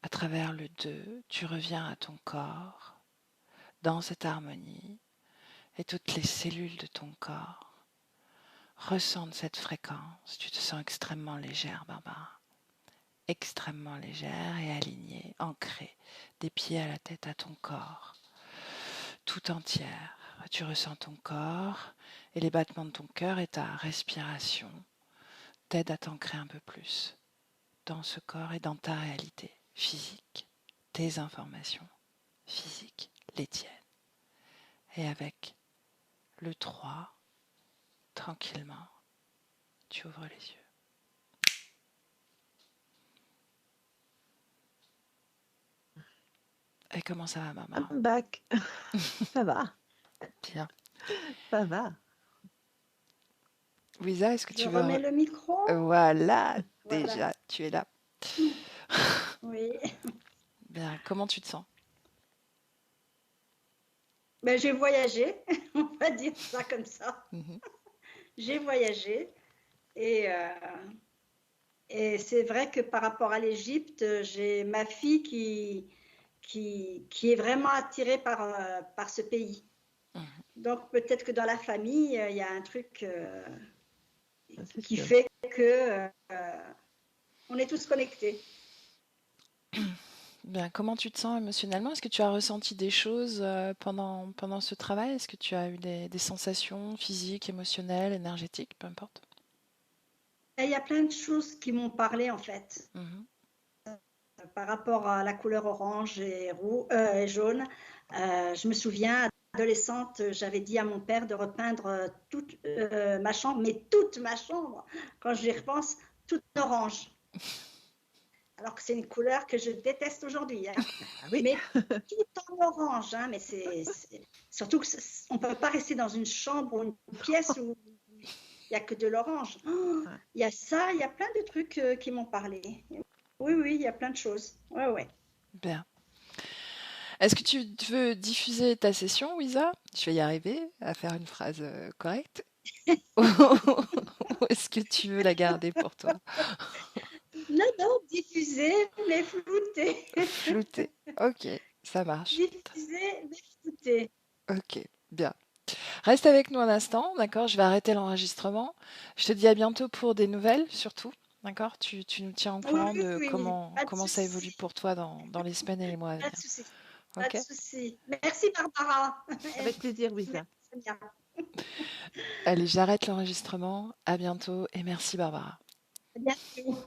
à travers le 2, tu reviens à ton corps, dans cette harmonie, et toutes les cellules de ton corps ressentent cette fréquence. Tu te sens extrêmement légère, Barbara. Extrêmement légère et alignée, ancrée, des pieds à la tête à ton corps, tout entière. Tu ressens ton corps et les battements de ton cœur et ta respiration t'aident à t'ancrer un peu plus dans ce corps et dans ta réalité physique, tes informations physiques, les tiennes. Et avec le 3, tranquillement, tu ouvres les yeux. Et comment ça va, maman? I'm back. Ça va, Bien. ça va. Lisa, est-ce que Je tu veux... remets le micro. Voilà, Voilà. déjà, tu es là. Oui. Bien, comment tu te sens? Ben, j'ai voyagé, on va dire ça comme ça. Mhm. J'ai voyagé et, et c'est vrai que par rapport à l'Égypte, j'ai ma fille qui est vraiment attirée par ce pays. Mhm. Donc peut-être que dans la famille, il y a un truc C'est qui sûr. fait que on est tous connectés. Bien, comment tu te sens émotionnellement? Est-ce que tu as ressenti des choses pendant ce travail? Est-ce que tu as eu des sensations physiques, émotionnelles, énergétiques, peu importe? Et il y a plein de choses qui m'ont parlé en fait. Mhm. Par rapport à la couleur orange et jaune. Je me souviens, adolescente, j'avais dit à mon père de repeindre toute ma chambre, mais toute ma chambre, quand j'y repense, toute orange. Alors que c'est une couleur que je déteste aujourd'hui. Hein. Ah oui. Mais tout en orange. Hein, mais surtout qu'on ne peut pas rester dans une chambre ou une pièce où il n'y a que de l'orange. Oh, il y a ça, il y a plein de trucs qui m'ont parlé. Oui, oui, il y a plein de choses. Ouais, ouais. Bien. Est-ce que tu veux diffuser ta session, Wisa? Je vais y arriver à faire une phrase correcte. Ou est-ce que tu veux la garder pour toi? Non, non, diffuser, mais flouter. Flouter. Ok, ça marche. Diffuser, mais flouter. Ok, bien. Reste avec nous un instant, d'accord? Je vais arrêter l'enregistrement. Je te dis à bientôt pour des nouvelles, surtout. D'accord? Tu nous tiens au Oui, courant de oui, pas de comment ça évolue souci. pour toi dans les semaines et les mois à Pas de venir. souci. Pas de Ok? souci. Merci, Barbara. Avec plaisir, Merci Wisa. bien. Allez, j'arrête l'enregistrement. À bientôt et merci Barbara. À bientôt.